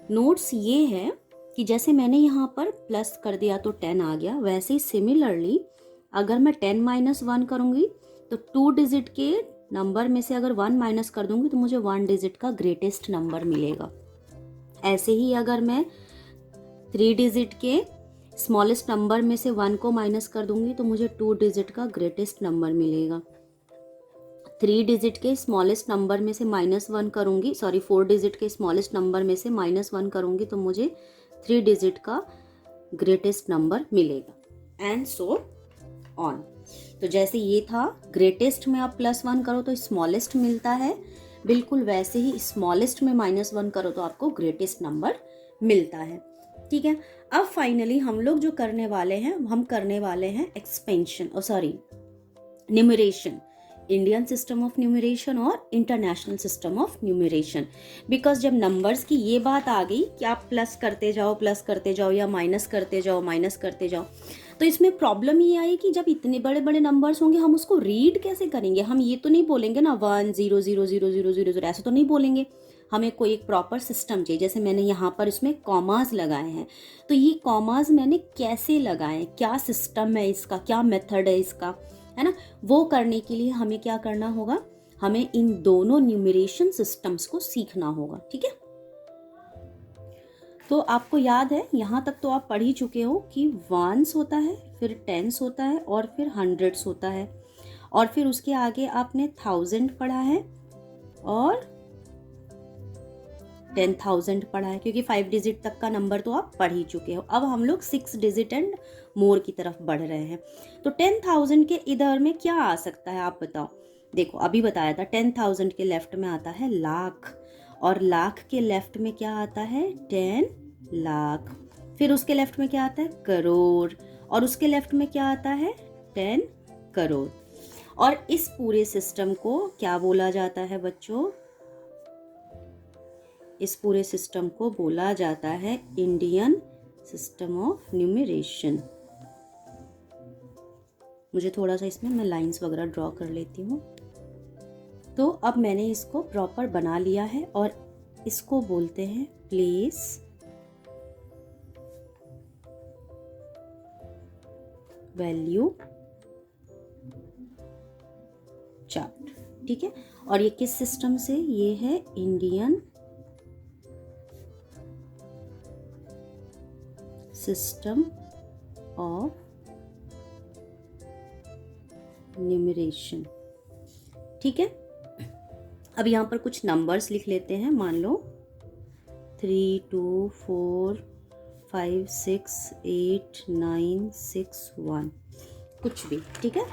नोट्स ये है कि जैसे मैंने यहाँ पर प्लस कर दिया तो 10 आ गया, वैसे ही सिमिलरली अगर मैं 10 - 1 करूँगी तो 2 डिजिट के नंबर में से अगर 1 माइनस कर दूंगी तो मुझे 1 डिजिट का ग्रेटेस्ट नंबर मिलेगा। ऐसे ही अगर मैं 3 डिजिट के स्मॉलेस्ट नंबर में से 1 को माइनस कर दूंगी तो मुझे 2 डिजिट का ग्रेटेस्ट नंबर मिलेगा। 3 डिजिट के स्मॉलेस्ट नंबर में से -1 करूंगी, 4 डिजिट के स्मॉलेस्ट नंबर में से -1 करूंगी तो मुझे 3 डिजिट का ग्रेटेस्ट नंबर मिलेगा, एंड सो ऑन। तो जैसे ये था ग्रेटेस्ट में आप +1 करो तो स्मॉलेस्ट मिलता है, बिल्कुल वैसे ही स्मॉलेस्ट में -1 करो तो आपको ग्रेटेस्ट नंबर मिलता है, ठीक है। अब फाइनली हम लोग जो करने वाले हैं, हम करने वाले हैं expansion numeration, Indian system of numeration और international system of numeration. Because जब नंबर्स की ये बात आ गई कि आप प्लस करते जाओ या माइनस करते जाओ, तो इसमें प्रॉब्लम ये आई कि जब इतने बड़े बड़े नंबर्स होंगे हम उसको रीड कैसे करेंगे। हम ये तो नहीं बोलेंगे ना 1 0 0 0 0 0 0, ऐसे तो नहीं बोलेंगे। हमें कोई एक प्रॉपर सिस्टम चाहिए। जैसे मैंने यहाँ पर इसमें कॉमास लगाए हैं, तो ये कॉमास मैंने कैसे लगाए, क्या सिस्टम है इसका, क्या मेथड है इसका, है ना। वो करने के लिए हमें क्या करना होगा, हमें इन दोनों न्यूमरेशन सिस्टम्स को सीखना होगा, ठीक है। तो आपको याद है, यहाँ तक तो आप पढ़ ही चुके हो कि 1s होता है, फिर 10s होता है और फिर 100s होता है, और फिर उसके आगे आपने 1000 पढ़ा है और 10,000 पढ़ा है, क्योंकि 5 डिजिट तक का नंबर तो आप पढ़ ही चुके हो। अब हम लोग 6 डिजिट एंड मोर की तरफ बढ़ रहे हैं। तो 10,000 के इधर में क्या आ सकता है आप बताओ। देखो अभी बताया था 10,000 के लेफ्ट में आता है लाख, और लाख के लेफ्ट में क्या आता है 10 लाख, फिर उसके लेफ्ट में क्या आता है करोड़, और उसके लेफ्ट में क्या आता है 10 करोड़। और इस पूरे सिस्टम को क्या बोला जाता है बच्चों, इस पूरे सिस्टम को बोला जाता है इंडियन सिस्टम ऑफ न्यूमरेशन। मुझे थोड़ा सा इसमें मैं लाइंस वगैरह ड्रॉ कर लेती हूँ। तो अब मैंने इसको प्रॉपर बना लिया है और इसको बोलते हैं प्लेस वैल्यू चार्ट, ठीक है। और ये किस सिस्टम से, ये है इंडियन सिस्टम ऑफ न्यूमरेशन, ठीक है। अब यहाँ पर कुछ नंबर्स लिख लेते हैं, मान लो 3 2 4 5 6 8 9 6 1, कुछ भी, ठीक है।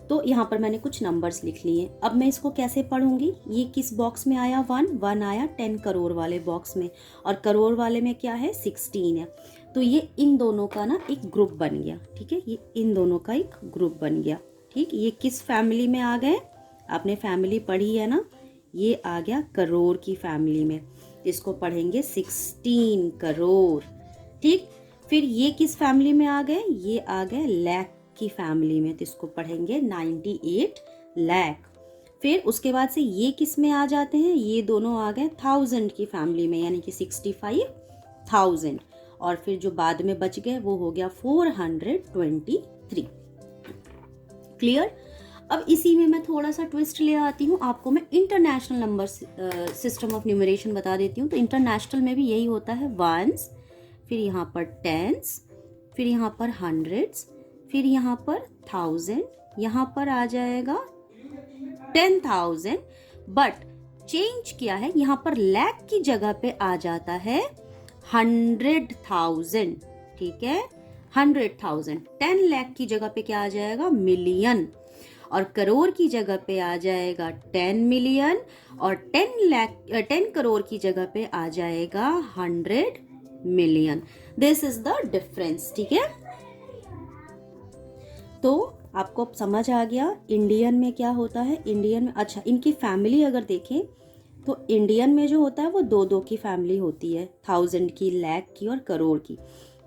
तो यहाँ पर मैंने कुछ नंबर्स लिख लिए। अब मैं इसको कैसे पढ़ूंगी, ये किस बॉक्स में आया, 1 आया 10 करोड़ वाले बॉक्स में, और करोड़ वाले में क्या है, 16 है। तो ये इन दोनों का ना एक ग्रुप बन गया, ठीक है, ये इन दोनों का एक ग्रुप बन गया, ठीक। ये किस फैमिली में आ गए, आपने फैमिली पढ़ी है ना, ये आ गया करोड़ की फैमिली में, इसको पढ़ेंगे 16 करोड़, ठीक। फिर ये किस फैमिली में आ गए, ये आ गए लाख की फैमिली में, तो इसको पढ़ेंगे 98 लाख। फिर उसके बाद से ये किस में आ जाते हैं, ये दोनों आ गए 1000 की फैमिली में, यानी कि 65,000। और फिर जो बाद में बच गए वो हो गया 423। क्लियर। अब इसी में मैं थोड़ा सा ट्विस्ट ले आती हूँ, आपको मैं international number system of numeration बता देती हूँ। तो इंटरनेशनल में भी यही होता है, वंस, फिर यहाँ पर टेंस, फिर यहाँ पर हंड्रेड्स, फिर यहाँ पर 1000, यहाँ पर आ जाएगा 10,000। बट चेंज किया है, यहाँ पर लाख की जगह पे आ जाता है 100,000, ठीक है, 100,000। 10 लाख की जगह पे क्या आ जाएगा, मिलियन, और करोड़ की जगह पे आ जाएगा 10 मिलियन, और 10 करोड़ की जगह पे आ जाएगा 100 million. This is the difference, ठीक है। तो आपको समझ आ गया इंडियन में क्या होता है, इंडियन में, अच्छा इनकी फैमिली अगर देखें तो इंडियन में जो होता है वो 2-2 की फैमिली होती है, 1000 की, लाख की और करोड़ की।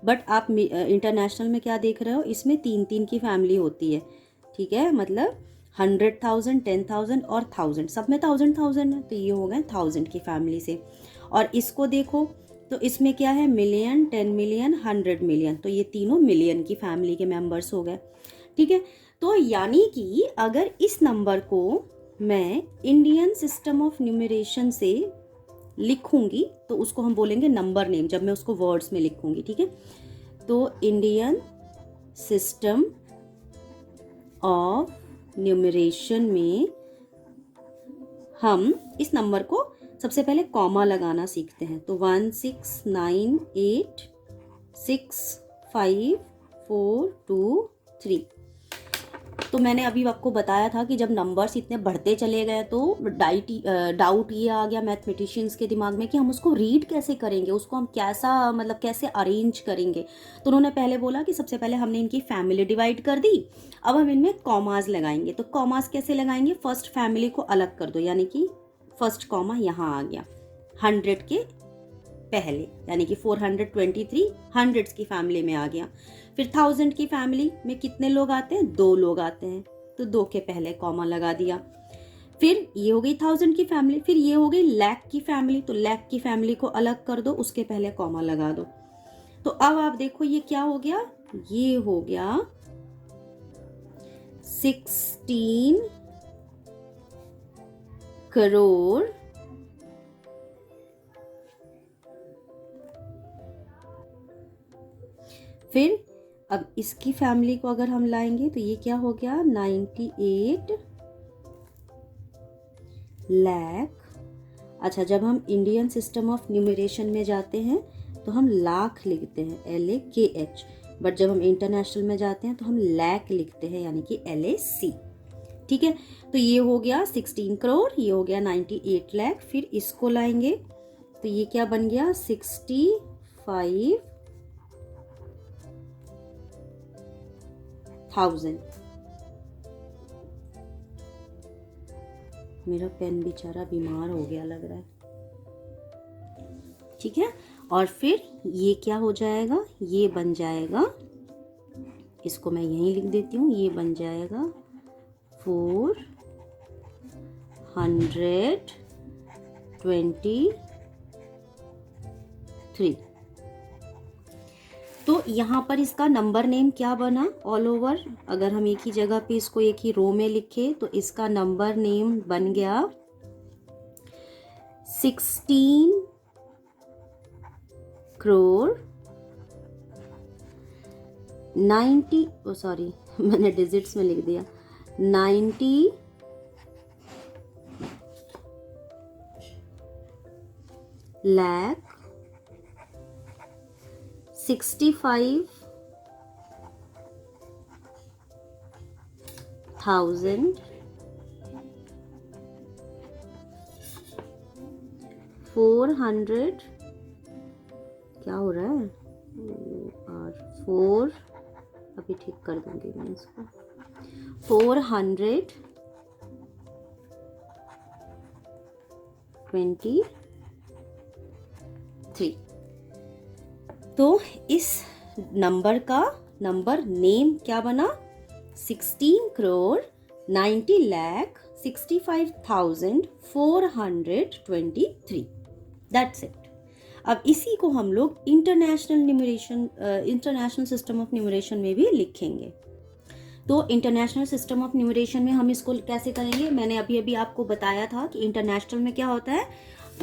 बट आप इंटरनेशनल में क्या देख रहे हो, इसमें 3-3 की फैमिली होती है, ठीक है, मतलब 100,000, 10,000 और 1000, सब में 1000 है, तो ये हो गए 1000 की फैमिली से। और इसको देखो तो इसमें क्या है, मिलियन, 10 मिलियन, 100 मिलियन, तो ये तीनों मिलियन की फैमिली के मेंबर्स हो गए, ठीक है। तो यानी कि अगर इस नंबर को मैं इंडियन सिस्टम ऑफ न्यूमरेशन से लिखूंगी तो उसको हम बोलेंगे नंबर नेम, जब मैं उसको वर्ड्स में लिखूंगी, ठीक है। तो इंडियन सिस्टम ऑफ न्यूमरेशन में हम इस नंबर को सबसे पहले कॉमा लगाना सीखते हैं। तो 1 6 9 8 6 5 4 2 3। तो मैंने अभी आपको बताया था कि जब नंबर्स इतने बढ़ते चले गए तो डाउट ये आ गया मैथमेटिशियंस के दिमाग में कि हम उसको रीड कैसे करेंगे, उसको हम कैसा, मतलब कैसे अरेंज करेंगे। तो उन्होंने पहले बोला कि सबसे पहले हमने इनकी फैमिली डिवाइड कर दी, अब हम इनमें कॉमास लगाएंगे। तो कॉमास कैसे लगाएंगे, फर्स्ट फैमिली को अलग कर दो, यानी कि फर्स्ट कॉमा यहाँ आ गया 100 के पहले, यानी कि 423 हंड्रेड्स की फैमिली में आ गया। फिर 1000 की फैमिली में कितने लोग आते हैं, 2 लोग आते हैं, तो 2 के पहले कॉमा लगा दिया। फिर ये हो गई 1000 की फैमिली, फिर ये हो गई लाख की फैमिली, तो लाख की फैमिली को अलग कर दो, उसके पहले कॉमा लगा दो। तो अब आप देखो ये क्या हो गया, ये हो गया 16 करोड़ फिर अब इसकी फैमिली को अगर हम लाएंगे तो ये क्या हो गया 98 लाख। अच्छा, जब हम इंडियन सिस्टम ऑफ न्यूमरेशन में जाते हैं तो हम लाख लिखते हैं LAKH, बट जब हम इंटरनेशनल में जाते हैं तो हम लैक लिखते हैं, यानी कि LAC, ठीक है। तो ये हो गया 16 करोड़, ये हो गया 98 लाख। फिर इसको लाएंगे तो ये क्या बन गया 65,000। मेरा पेन बेचारा बीमार हो गया लग रहा है, ठीक है। और फिर ये क्या हो जाएगा, ये बन जाएगा, इसको मैं यहीं लिख देती हूँ, ये बन जाएगा 423। तो यहाँ पर इसका नंबर नेम क्या बना ऑल ओवर, अगर हम एक ही जगह पे इसको एक ही रो में लिखे तो इसका नंबर नेम बन गया 16 करोड़ 90, सॉरी मैंने डिजिट्स में लिख दिया, 90 लाख 65,400 क्या हो रहा है, और 4, अभी ठीक कर दूंगी मैं इसको, 423। तो इस नंबर का नंबर नेम क्या बना, 16,90,65,423। That's it. अब इसी को हम लोग इंटरनेशनल सिस्टम ऑफ न्यूमरेशन में भी लिखेंगे। तो इंटरनेशनल सिस्टम ऑफ न्यूमरेशन में हम इसको कैसे करेंगे, मैंने अभी आपको बताया था कि इंटरनेशनल में क्या होता है।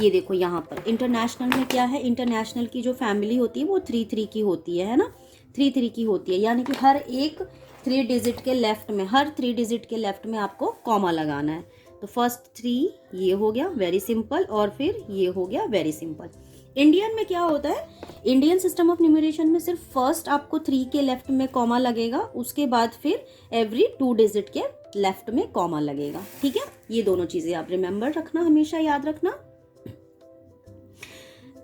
ये देखो यहाँ पर इंटरनेशनल में क्या है, इंटरनेशनल की जो फैमिली होती है वो 3 की होती है ना, 3 की होती है, यानी कि हर एक 3 डिजिट के लेफ्ट में, हर 3 डिजिट के लेफ्ट में आपको कॉमा लगाना है। तो फर्स्ट 3 ये हो गया वेरी सिंपल, और फिर ये हो गया वेरी सिंपल। इंडियन में क्या होता है, इंडियन सिस्टम ऑफ न्यूमरेशन में सिर्फ फर्स्ट आपको 3 के लेफ्ट में कॉमा लगेगा, उसके बाद फिर एवरी 2 डिजिट के लेफ्ट में कॉमा लगेगा। ठीक है, ये दोनों चीजें आप रिमेंबर रखना, हमेशा याद रखना।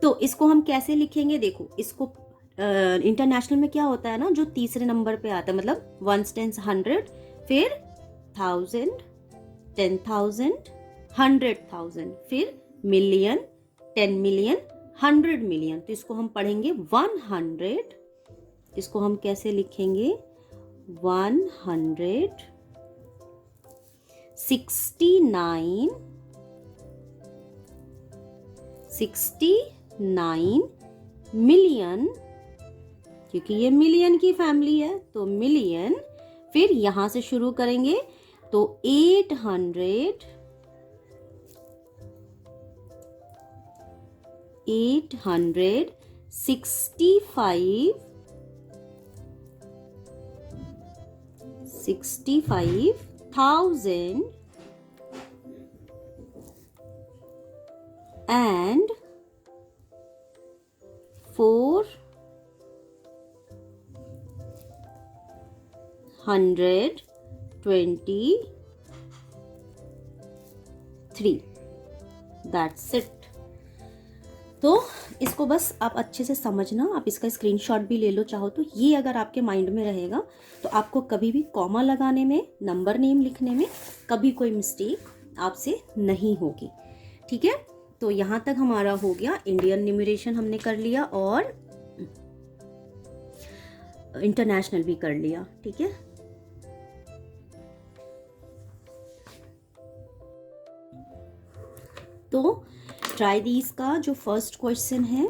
तो इसको हम कैसे लिखेंगे, देखो इसको इंटरनेशनल में क्या होता है ना, जो तीसरे नंबर पे आता है, मतलब 1 टेंस 100, फिर 1000, 10,000, 100,000, फिर मिलियन, 10 मिलियन, 100 मिलियन। तो इसको हम पढ़ेंगे 100, इसको हम कैसे लिखेंगे, 169 मिलियन, क्योंकि ये मिलियन की फैमिली है तो मिलियन, फिर यहां से शुरू करेंगे तो 865,000 and 423। That's it. तो इसको बस आप अच्छे से समझना, आप इसका स्क्रीनशॉट भी ले लो चाहो तो। ये अगर आपके माइंड में रहेगा तो आपको कभी भी कॉमा लगाने में, नंबर नेम लिखने में कभी कोई मिस्टेक आपसे नहीं होगी। ठीक है, तो यहाँ तक हमारा हो गया, इंडियन न्यूमरेशन हमने कर लिया और इंटरनेशनल भी कर लिया। ठीक है, तो ट्राई दीज का जो फर्स्ट क्वेश्चन है,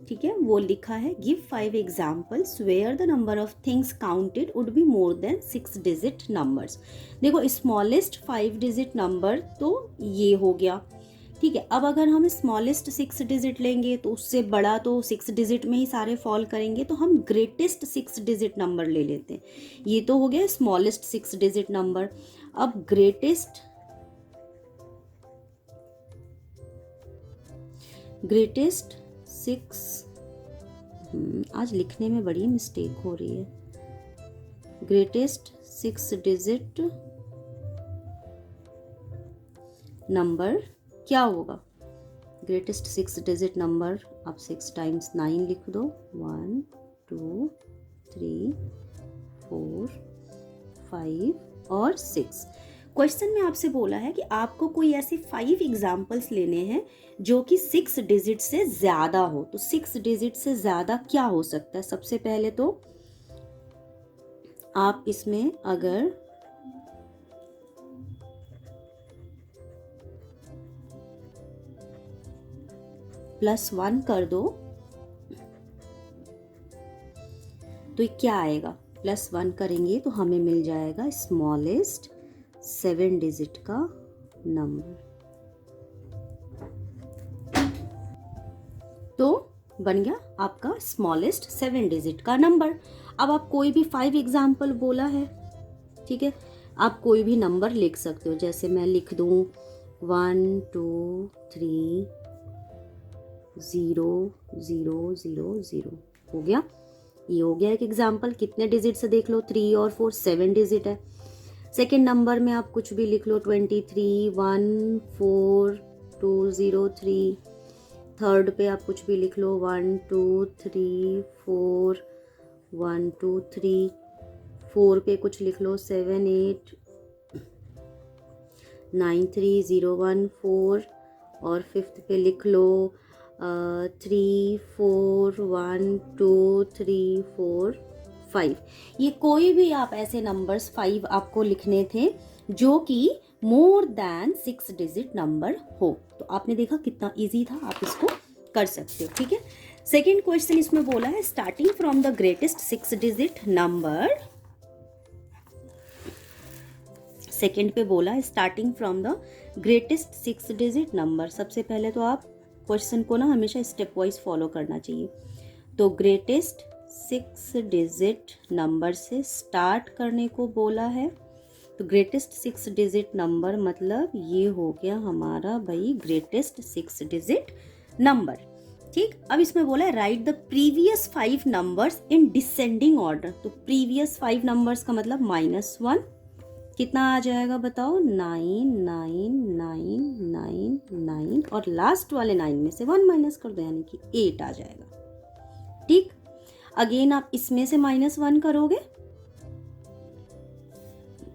ठीक है, वो लिखा है, give 5 examples where the number of things counted would be more than 6 digit numbers. देखो स्मॉलेस्ट 5 डिजिट नंबर तो ये हो गया। ठीक है, अब अगर हम स्मॉलेस्ट 6 डिजिट लेंगे तो उससे बड़ा तो 6 डिजिट में ही सारे फॉल करेंगे, तो हम ग्रेटेस्ट 6 डिजिट नंबर ले लेते हैं। ये तो हो गया स्मॉलेस्ट 6 डिजिट नंबर। अब ग्रेटेस्ट 6, आज लिखने में बड़ी मिस्टेक हो रही है। ग्रेटेस्ट 6 डिजिट नंबर क्या होगा, ग्रेटेस्ट 6 डिजिट नंबर, आप 6 टाइम्स 9 लिख दो, 1 2 3 4 5 और 6। क्वेश्चन में आपसे बोला है कि आपको कोई ऐसे 5 एग्जाम्पल्स लेने हैं जो कि 6 डिजिट से ज्यादा हो। तो 6 डिजिट से ज्यादा क्या हो सकता है, सबसे पहले तो आप इसमें अगर +1 कर दो तो क्या आएगा, +1 करेंगे तो हमें मिल जाएगा स्मॉलेस्ट 7 डिजिट का नंबर। तो बन गया आपका स्मॉलेस्ट 7 डिजिट का नंबर। अब आप कोई भी 5 एग्जाम्पल बोला है, ठीक है, आप कोई भी नंबर लिख सकते हो। जैसे मैं लिख दूं 1 2 3 0 0 0 0 हो गया। ये हो गया एक एग्जाम्पल। कितने डिजिट से देख लो, 3 और 4 7 डिजिट है। सेकेंड नंबर में आप कुछ भी लिख लो, 23 1 4 2 0 3। थर्ड पे आप कुछ भी लिख लो, 1 2 3 4 1 2 3। 4 पे कुछ लिख लो, 7 8 9 3 0 1 4। और फिफ्थ पे लिख लो 3 4 1 2 3 4 5। ये कोई भी आप ऐसे नंबर्स 5 आपको लिखने थे जो कि मोर देन 6 डिजिट नंबर हो। तो आपने देखा कितना इजी था, आप इसको कर सकते हो। ठीक है, सेकेंड क्वेश्चन इसमें बोला है starting from the greatest 6 digit number. Second पे बोला है starting from the greatest 6 digit number. सबसे पहले तो आप क्वेश्चन को ना हमेशा स्टेप वाइज फॉलो करना चाहिए। तो ग्रेटेस्ट 6 डिजिट नंबर से स्टार्ट करने को बोला है। तो ग्रेटेस्ट 6 डिजिट नंबर मतलब ये हो गया हमारा भाई ग्रेटेस्ट 6 डिजिट नंबर। ठीक, अब इसमें बोला है right the previous 5 numbers in descending order. तो प्रीवियस 5 नंबर्स का मतलब -1 कितना आ जाएगा बताओ, 9 9 9 9 9 और लास्ट वाले 9 में से 1 माइनस कर दो यानी कि 8 आ जाएगा। ठीक, अगेन आप इसमें से -1 करोगे,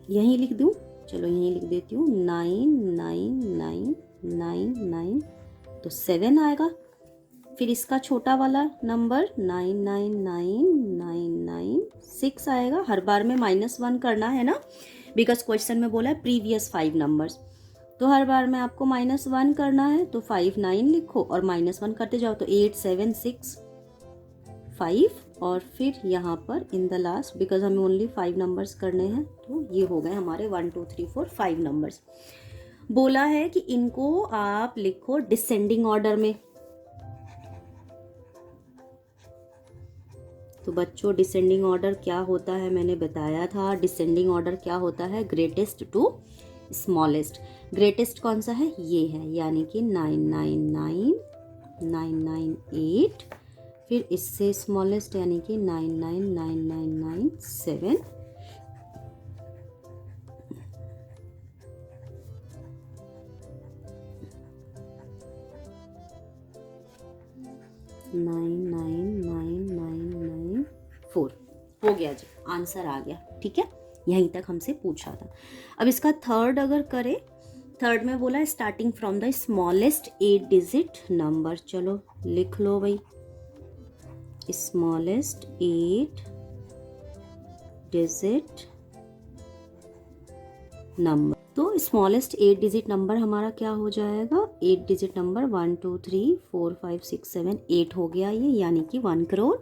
यहीं लिख दूं, चलो यहीं लिख देती हूँ, 9 9 9 9 9 तो 7 आएगा। फिर इसका छोटा वाला नंबर 9 9 9 9 9 6 आएगा। हर बार में -1 करना है ना, बिकॉज क्वेश्चन में बोला है प्रीवियस 5 नंबर्स, तो हर बार में आपको -1 करना है। तो 5 9 लिखो और -1 करते जाओ, तो 8 7 6 5 और फिर यहाँ पर इन द लास्ट, बिकॉज हमें ओनली 5 नंबर्स करने हैं, तो ये हो गए हमारे 1 2 3 4 5 नंबर्स। बोला है कि इनको आप लिखो डिसेंडिंग ऑर्डर में। तो बच्चों डिसेंडिंग ऑर्डर क्या होता है मैंने बताया था। डिसेंडिंग ऑर्डर क्या होता है, ग्रेटेस्ट टू स्मॉलेस्ट। ग्रेटेस्ट कौन सा है, ये है, यानी कि 999 998। फिर इससे स्मॉलेस्ट यानी कि 99997 99994 हो गया जी, आंसर आ गया। ठीक है, यहीं तक हमसे पूछा था। अब इसका थर्ड अगर करें, थर्ड में बोला है starting from the smallest 8 digit number. चलो लिख लो भाई, स्मॉलेस्ट 8 डिजिट नंबर। तो स्मॉलेस्ट 8 डिजिट नंबर हमारा क्या हो जाएगा, 8 डिजिट नंबर 1 2 3 4 5 6 7 8 हो गया ये, यानी कि 1 करोड़।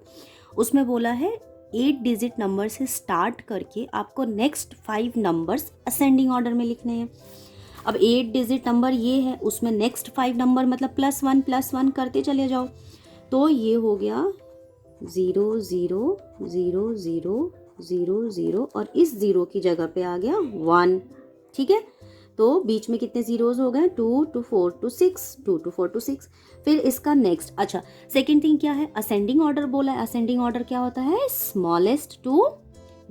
उसमें बोला है 8 डिजिट नंबर से स्टार्ट करके आपको नेक्स्ट 5 नंबर्स असेंडिंग ऑर्डर में लिखने हैं। अब 8 डिजिट नंबर ये है, उसमें नेक्स्ट 5 नंबर मतलब +1 करते चले जाओ। तो ये हो गया 0 0 0 0 0 0 और इस 0 की जगह पे आ गया 1। ठीक है, तो बीच में कितने जीरोज हो गए, 2 2 4 2 6 2 2 4 2 6। फिर इसका नेक्स्ट, अच्छा सेकेंड थिंग क्या है, असेंडिंग ऑर्डर बोला है। असेंडिंग ऑर्डर क्या होता है, स्मॉलेस्ट टू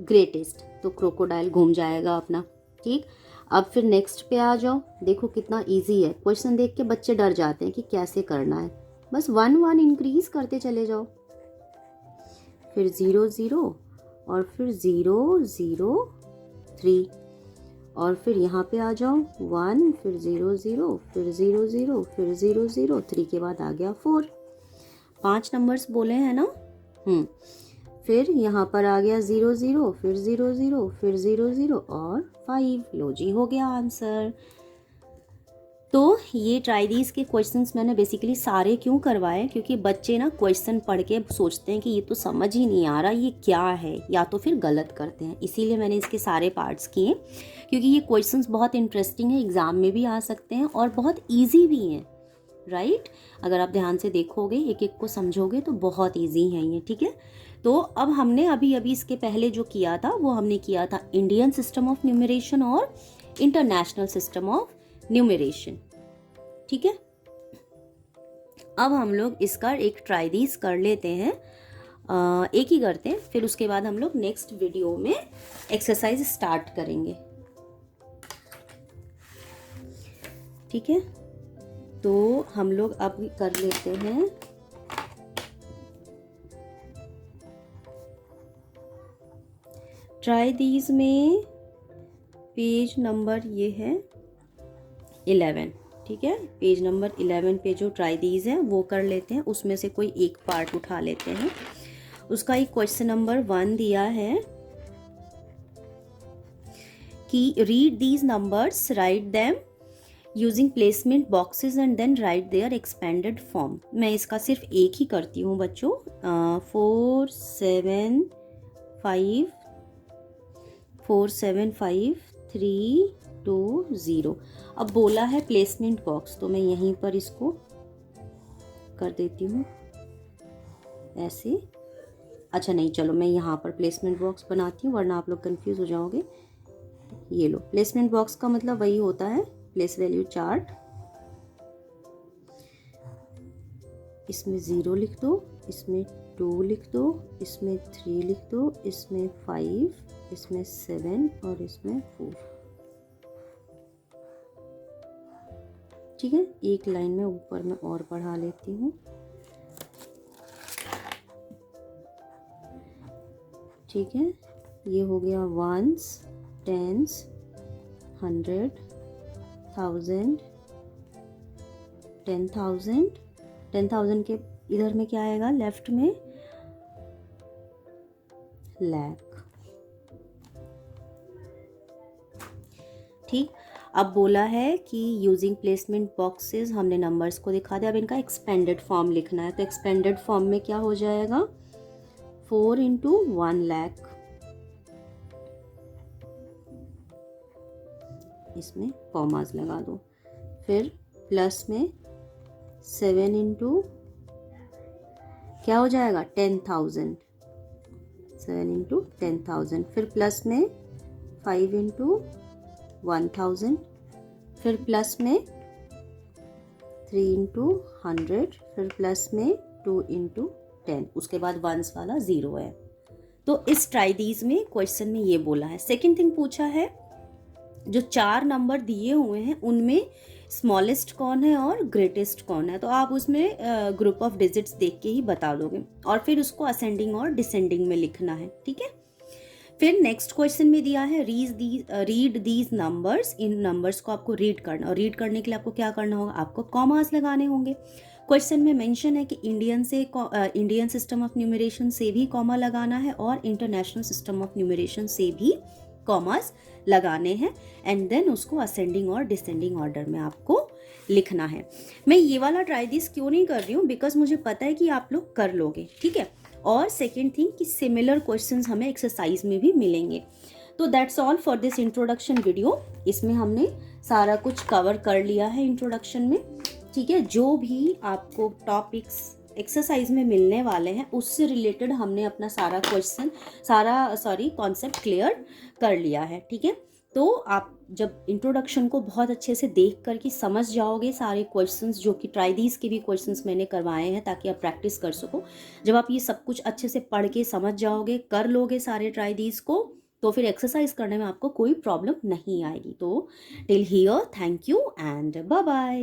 ग्रेटेस्ट। तो क्रोकोडाइल घूम जाएगा अपना। ठीक, अब फिर नेक्स्ट पे आ जाओ, देखो कितना इजी है। क्वेश्चन देख के बच्चे डर जाते हैं कि कैसे करना है, बस 1 1 इंक्रीज करते चले जाओ। फिर 0 0 और फिर 0 0 3 और फिर यहाँ पे आ जाओ 1, फिर 0 0 फिर 0 0 फिर 0 0 3 के बाद आ गया 4। 5 नंबर्स बोले हैं ना। फिर यहाँ पर आ गया 0 0 फिर 0 0 फिर 0 0 और 5। लो जी, हो गया आंसर। तो ये ट्राइडीज के क्वेश्चंस मैंने बेसिकली सारे क्यों करवाए, क्योंकि बच्चे ना क्वेश्चन पढ़ के सोचते हैं कि ये तो समझ ही नहीं आ रहा ये क्या है, या तो फिर गलत करते हैं। इसीलिए मैंने इसके सारे पार्ट्स किए, क्योंकि ये क्वेश्चंस बहुत इंटरेस्टिंग है, एग्जाम में भी आ सकते हैं और बहुत ईजी भी हैं। राइट, अगर आप ध्यान से देखोगे, एक एक को समझोगे तो बहुत ईजी है ये। ठीक है, तो अब हमने अभी इसके पहले जो किया था वो हमने किया था इंडियन सिस्टम ऑफ न्यूमरेशन और इंटरनेशनल सिस्टम ऑफ न्यूमरेशन। ठीक है, अब हम लोग इसका एक ट्राई दीज कर लेते हैं, एक ही करते हैं, फिर उसके बाद हम लोग नेक्स्ट वीडियो में एक्सरसाइज स्टार्ट करेंगे। ठीक है, तो हम लोग अब कर लेते हैं ट्राई दीज में पेज नंबर ये है 11। ठीक है, पेज नंबर 11 पे जो ट्राई दीज है वो कर लेते हैं, उसमें से कोई एक पार्ट उठा लेते हैं। उसका एक क्वेश्चन नंबर 1 दिया है कि read these numbers, write them using placement boxes and then write their expanded form. मैं इसका सिर्फ एक ही करती हूँ बच्चों, 4 7 5 4 7 5 3 2 0। अब बोला है प्लेसमेंट बॉक्स, तो मैं यहीं पर इसको कर देती हूँ ऐसे। अच्छा नहीं, चलो मैं यहाँ पर प्लेसमेंट बॉक्स बनाती हूँ, वरना आप लोग कंफ्यूज हो जाओगे। ये लो, प्लेसमेंट बॉक्स का मतलब वही होता है प्लेस वैल्यू चार्ट। इसमें 0 लिख दो, इसमें 2 लिख दो, इसमें 3 लिख दो, इसमें 5, इसमें 7 और इसमें 4। ठीक है, एक लाइन में ऊपर में और बढ़ा लेती हूँ। ठीक है, ये हो गया वंस, टेंस, 100, 1000, 10,000। 10,000 के इधर में क्या आएगा लेफ्ट में, लाख। ठीक, अब बोला है कि यूजिंग प्लेसमेंट बॉक्सेस, हमने नंबर्स को दिखा दिया। अब इनका एक्सपेंडेड फॉर्म लिखना है, तो एक्सपेंडेड फॉर्म में क्या हो जाएगा, 4 × 1 लाख। इसमें कॉमास लगा दो, फिर प्लस में 7 × क्या हो जाएगा 10,000, 7 × 10,000, फिर प्लस में 5 × 1,000, फिर प्लस में 3 × 100, फिर प्लस में 2 × 10, उसके बाद वंस वाला 0 है। तो इस ट्राई दीज में क्वेश्चन में ये बोला है। सेकंड थिंग पूछा है, जो 4 नंबर दिए हुए हैं उनमें स्मॉलेस्ट कौन है और ग्रेटेस्ट कौन है, तो आप उसमें ग्रुप ऑफ डिजिट्स देख के ही बता दोगे, और फिर उसको असेंडिंग और डिसेंडिंग में लिखना है। ठीक है, फिर नेक्स्ट क्वेश्चन में दिया है read these numbers, in numbers को आपको रीड करना, और रीड करने के लिए आपको क्या करना होगा, आपको कॉमास लगाने होंगे। क्वेश्चन में मेंशन है कि इंडियन सिस्टम ऑफ न्यूमरेशन से भी कॉमा लगाना है और इंटरनेशनल सिस्टम ऑफ न्यूमरेशन से भी कॉमास लगाने हैं, एंड देन उसको असेंडिंग और डिसेंडिंग ऑर्डर में आपको लिखना है। मैं ये वाला ट्राई दिस क्यों नहीं कर रही हूँ, बिकॉज मुझे पता है कि आप लोग कर लोगे। ठीक है, और सेकेंड थिंग कि सिमिलर क्वेश्चंस हमें एक्सरसाइज में भी मिलेंगे। तो that's all for this introduction video. इसमें हमने सारा कुछ कवर कर लिया है इंट्रोडक्शन में। ठीक है, जो भी आपको टॉपिक्स एक्सरसाइज में मिलने वाले हैं उससे रिलेटेड हमने अपना कॉन्सेप्ट क्लियर कर लिया है। ठीक है, तो आप जब इंट्रोडक्शन को बहुत अच्छे से देख कर के समझ जाओगे सारे क्वेश्चंस, जो कि ट्राई दीज के भी क्वेश्चंस मैंने करवाए हैं ताकि आप प्रैक्टिस कर सको, जब आप ये सब कुछ अच्छे से पढ़ के समझ जाओगे, कर लोगे सारे ट्राई दीज को, तो फिर एक्सरसाइज करने में आपको कोई प्रॉब्लम नहीं आएगी। तो till here, thank you and bye bye.